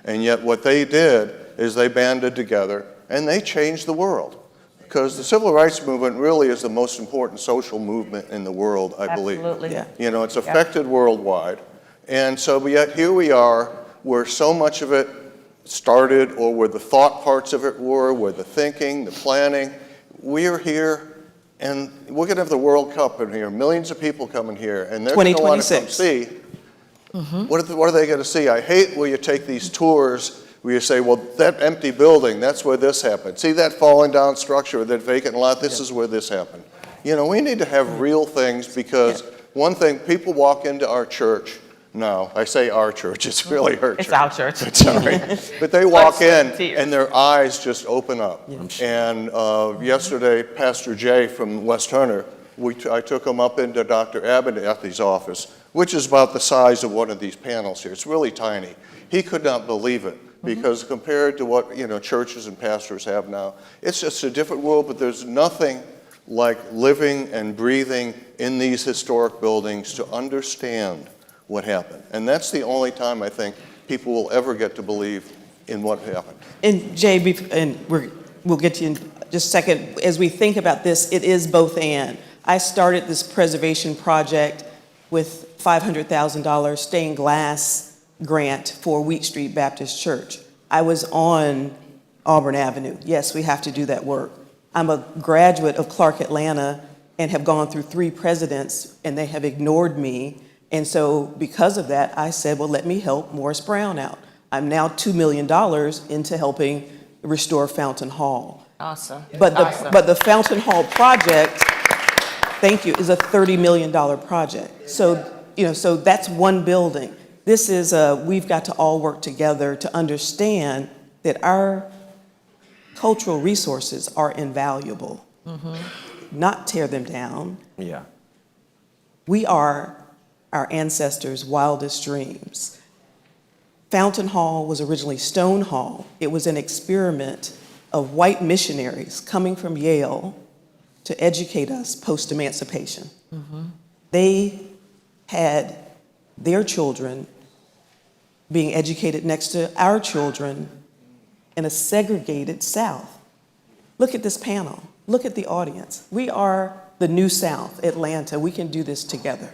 And yet what they did is they banded together and they changed the world. Because the civil rights movement really is the most important social movement in the world, I believe. Absolutely. Yeah. You know, it's affected worldwide. And so yet here we are, where so much of it started, or where the thought parts of it were, where the thinking, the planning. We are here, and we're going to have the World Cup in here, millions of people coming here, and they're going to want to come see. What are they going to see? I hate where you take these tours where you say, well, that empty building, that's where this happened. See that falling down structure, that vacant lot, this is where this happened. You know, we need to have real things, because one thing, people walk into our church now. I say our church, it's really her church. It's our church. Sorry. But they walk in and their eyes just open up. And yesterday, Pastor Jay from West Hunter, I took him up into Dr. Abernathy's office, which is about the size of one of these panels here. It's really tiny. He could not believe it, because compared to what, you know, churches and pastors have now, it's just a different world. But there's nothing like living and breathing in these historic buildings to understand what happened. And that's the only time I think people will ever get to believe in what happened. And Jay, we'll get to you in just a second. As we think about this, it is both and. I started this preservation project with $500,000 stained glass grant for Wheat Street Baptist Church. I was on Auburn Avenue. Yes, we have to do that work. I'm a graduate of Clark Atlanta and have gone through 3 presidents, and they have ignored me. And so because of that, I said, well, let me help Morris Brown out. I'm now $2 million into helping restore Fountain Hall. Awesome. But the Fountain Hall project, thank you, is a $30 million project. So, you know, so that's one building. This is we've got to all work together to understand that our cultural resources are invaluable. Not tear them down. Yeah. We are our ancestors' wildest dreams. Fountain Hall was originally Stone Hall. It was an experiment of white missionaries coming from Yale to educate us post-emancipation. They had their children being educated next to our children in a segregated South. Look at this panel. Look at the audience. We are the New South, Atlanta. We can do this together.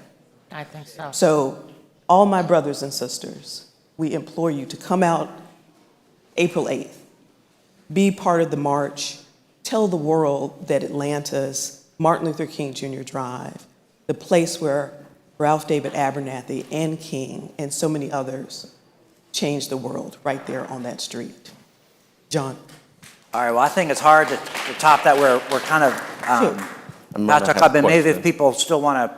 I think so. So all my brothers and sisters, we implore you to come out April 8th. Be part of the march tell the world that Atlanta's Martin Luther King Jr. Drive, the place where Ralph David Abernathy and King and so many others changed the world right there on that street. John. All right, well, I think it's hard to top that. We're kind of about to talk about, maybe if people still want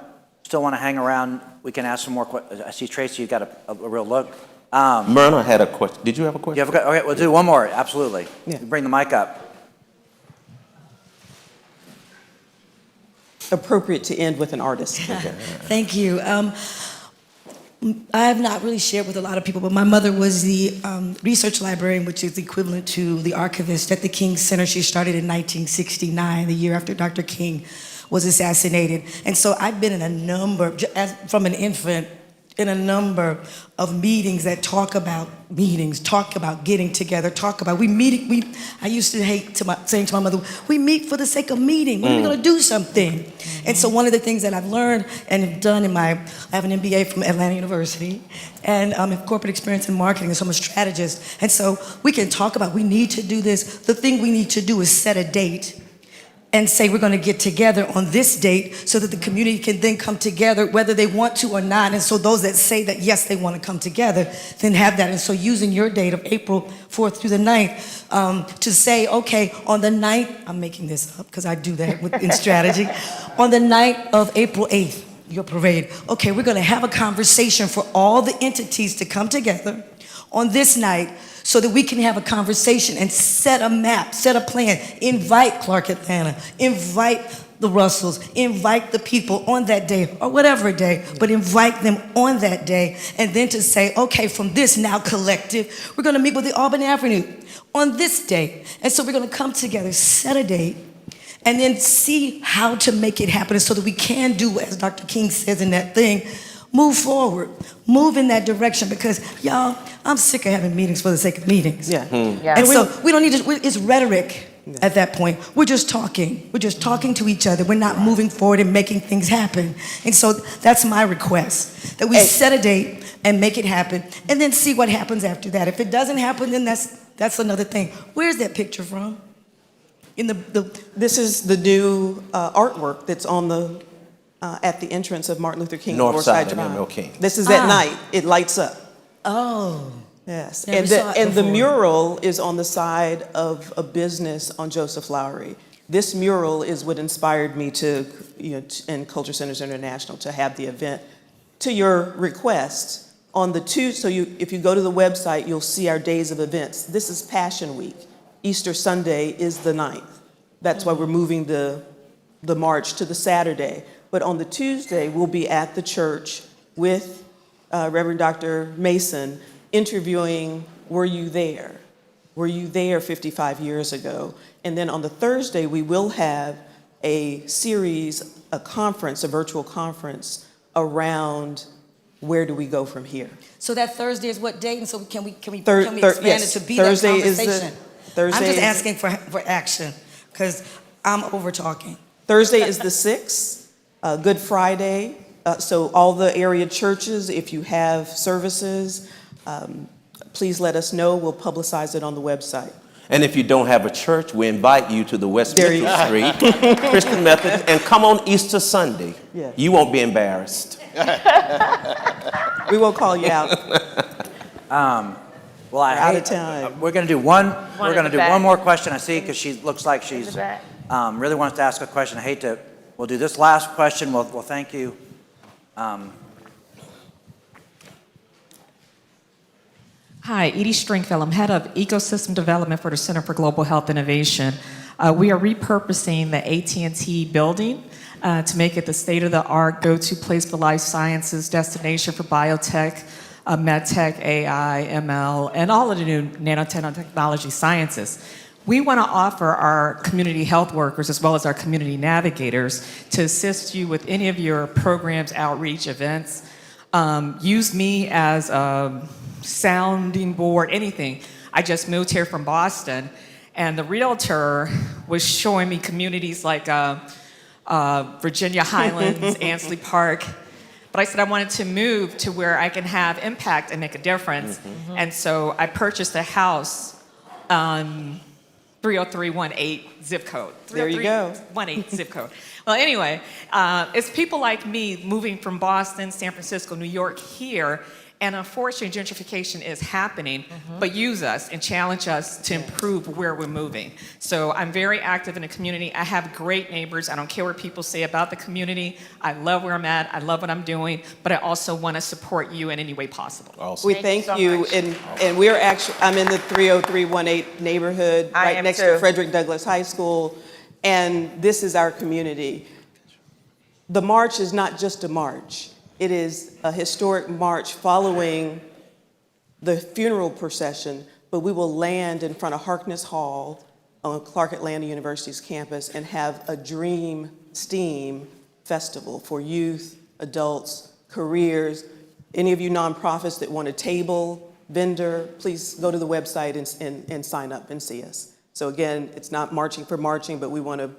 to hang around, we can ask some more questions. I see Tracy, you got a real look. Myrna had a question. Did you have a question? Okay, we'll do one more, absolutely. Yeah. Bring the mic up. Appropriate to end with an artist. Thank you. I have not really shared with a lot of people, but my mother was the research librarian, which is equivalent to the archivist at the King Center. She started in 1969, the year after Dr. King was assassinated. And so I've been in a number, from an infant, in a number of meetings that talk about getting together, I used to hate saying to my mother, we meet for the sake of meeting. When are we gonna do something? And so one of the things that I've learned and have done I have an MBA from Atlanta University and have corporate experience in marketing, and so I'm a strategist. And so we can talk about, we need to do this. The thing we need to do is set a date and say we're going to get together on this date so that the community can then come together whether they want to or not. And so those that say that yes, they want to come together, then have that. And so using your date of April 4th through the 9th to say, okay, on the 9th, I'm making this up because I do that in strategy, on the night of April 8th, your parade, okay, we're going to have a conversation for all the entities to come together on this night so that we can have a conversation and set a map, set a plan, invite Clark Atlanta, invite the Russells, invite the people on that day, or whatever day, but invite them on that day, and then to say, okay, from this now collective, we're gonna meet with the Auburn Avenue on this day. And so we're gonna come together, set a date, and then see how to make it happen so that we can do, as Dr. King says in that thing, move forward, move in that direction, because y'all, I'm sick of having meetings for the sake of meetings. Yeah. And so we don't need to, it's rhetoric at that point. We're just talking. We're just talking to each other. We're not moving forward and making things happen. And so that's my request, that we set a date and make it happen, and then see what happens after that. If it doesn't happen, then that's another thing. Where's that picture from? This is the new artwork that's on the at the entrance of Martin Luther King North side of Drive. MLK. This is at night. It lights up. Oh. Yes. Never And saw it the before. mural is on the side of a business on Joseph Lowry. This mural is what inspired me to, and Culture Centers International, to have the event. To your request, on the if you go to the website, you'll see our days of events. This is Passion Week. Easter Sunday is the 9th. That's why we're moving the march to the Saturday. But on the Tuesday, we'll be at the church with Reverend Dr. Mason interviewing, were you there? Were you there 55 years ago? And then on the Thursday, we will have a series, a virtual conference around where do we go from here. So that Thursday is what date? And so can we expand yes, it to be Thursday that conversation? Thursday I'm just is asking for action because I'm over talking. Thursday is the 6th. Good Friday, so all the area churches, if you have services, please let us know. We'll publicize it on the website. And if you don't have a church, we invite you to the West Mitchell Street Christian Methodist, and come on Easter Sunday. Yes. You won't be embarrassed. We won't call you out. Well, out of time. We're going to do one. We're going to do one more question. I see because she looks like she's really wants to ask a question. I hate to. We'll do this last question. We'll thank you. Hi, Edie Stringfellow. I'm head of ecosystem development for the Center for Global Health Innovation. We are repurposing the AT&T building to make it the state-of-the-art go-to place for life sciences, destination for biotech, medtech, AI, ML, and all of the new nanotechnology sciences. We want to offer our community health workers as well as our community navigators to assist you with any of your programs, outreach, events. Use me as a sounding board, anything. I just moved here from Boston, and the realtor was showing me communities like Virginia Highlands, Ansley Park. But I said I wanted to move to where I can have impact and make a difference. And so I purchased a house 30318 zip code. There you go. 30318 zip code. Well, anyway, it's people like me moving from Boston, San Francisco, New York here, and unfortunately, gentrification is happening, but use us and challenge us to improve where we're moving. So I'm very active in the community. I have great neighbors. I don't care what people say about the community. I love where I'm at. I love what I'm doing, but I also want to support you in any way possible. Awesome. We thank you, and we're actually, I'm in the 30318 neighborhood, I right am next too. to Frederick Douglass High School, and this is our community. The march is not just a march. It is a historic march following the funeral procession, but we will land in front of Harkness Hall on Clark Atlanta University's campus and have a Dream STEAM festival for youth, adults, careers. Any of you nonprofits that want a table, vendor, please go to the website and sign up and see us. So again, it's not marching for marching, but we want to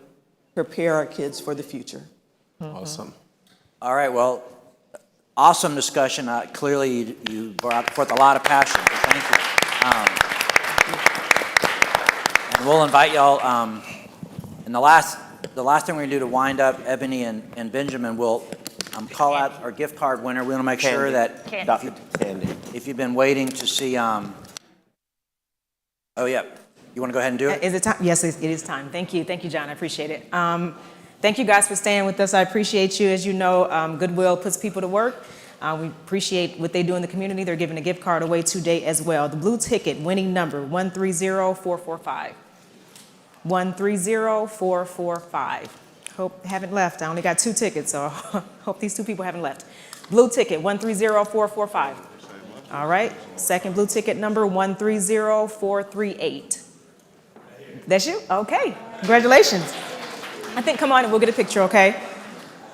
prepare our kids for the future. Awesome. All right, well, awesome discussion. Clearly, you brought forth a lot of passion. So thank you. And we'll invite y'all. And the last thing we're gonna do to wind up, Ebony and Benjamin will call out our gift card winner. We want to make sure that Candy. if you've been waiting to see. Oh yeah, you want to go ahead and do it? Is it time? Yes, it is time. Thank you, John. I appreciate it. Thank you guys for staying with us. I appreciate you. As you know, Goodwill puts people to work. We appreciate what they do in the community. They're giving a gift card away today as well. The blue ticket, winning number 130445. 130445. Hope haven't left. I only got 2 tickets, so hope these 2 people haven't left. Blue ticket 130445. All right. Second blue ticket number 130438. That's you? Okay. Congratulations. I think, come on and we'll get a picture, okay?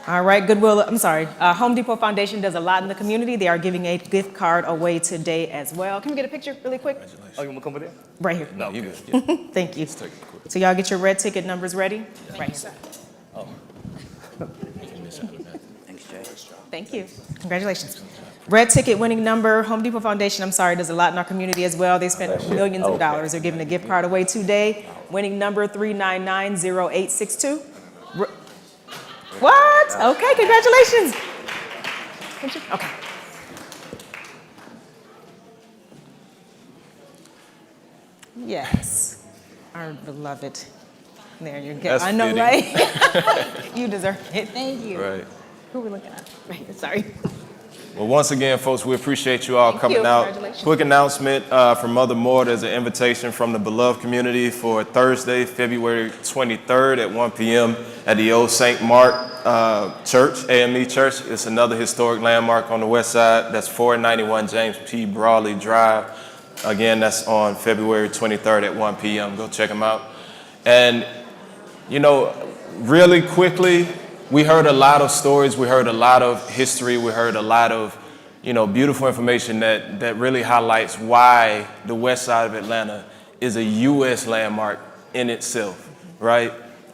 All right, Goodwill, I'm sorry. Home Depot Foundation does a lot in the community. They are giving a gift card away today as well. Can we get a picture really quick? Oh, you want to come with it? Right here. No, you good. Yeah. Thank you. Let's take it quick. So y'all get your red ticket numbers ready? Right here. Oh. Thanks, Jay. Thank you. Congratulations. Red ticket winning number, Home Depot Foundation, I'm sorry, does a lot in our community as well. They spent millions of dollars. They're giving a gift card away today. Winning number 3990862. What? Okay, congratulations. Okay. Yes, our beloved. There you go. That's I know, fitting. right? You deserve it. Thank you. Right. Who are we looking at? Right, sorry. Well, once again, folks, we appreciate you all Thank coming you. out. Congratulations. Quick announcement from Mother Moore. There's an invitation from the beloved community for Thursday, February 23rd at 1 p.m. at the old St. Mark Church, AME Church. It's another historic landmark on the west side. That's 491 James P. Brawley Drive. Again, that's on February 23rd at 1 p.m. Go check them out. And, you know, really quickly, we heard a lot of stories, we heard a lot of history, we heard a lot of, you know, beautiful information that really highlights why the west side of Atlanta is a U.S. landmark in itself, right?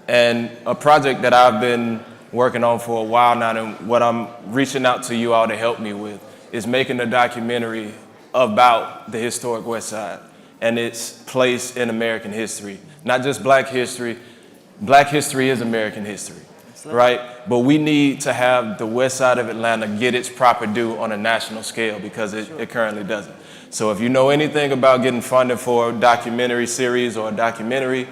And a project that I've been working on for a while now, and what I'm reaching out to you all to help me with, is making a documentary about the historic west side and its place in American history. Not just Black history. Black history is American history. Right? But we need to have the west side of Atlanta get its proper due on a national scale because it currently doesn't. So if you know anything about getting funded for a documentary series or a documentary,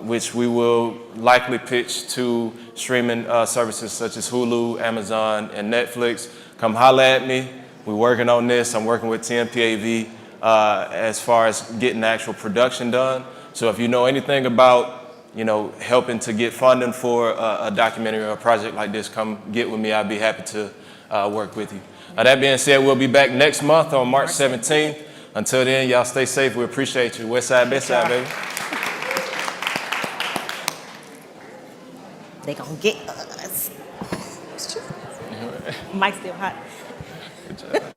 which we will likely pitch to streaming services such as Hulu, Amazon, and Netflix, come holler at me. We're working on this. I'm working with TMPAV as far as getting the actual production done. So if you know anything about helping to get funding for a documentary or a project like this, come get with me. I'd be happy to work with you. That being said, we'll be back next month on March 17th. Until then, y'all stay safe. We appreciate you. West side, best side, baby. They gonna get us. Mike's still hot. Good job.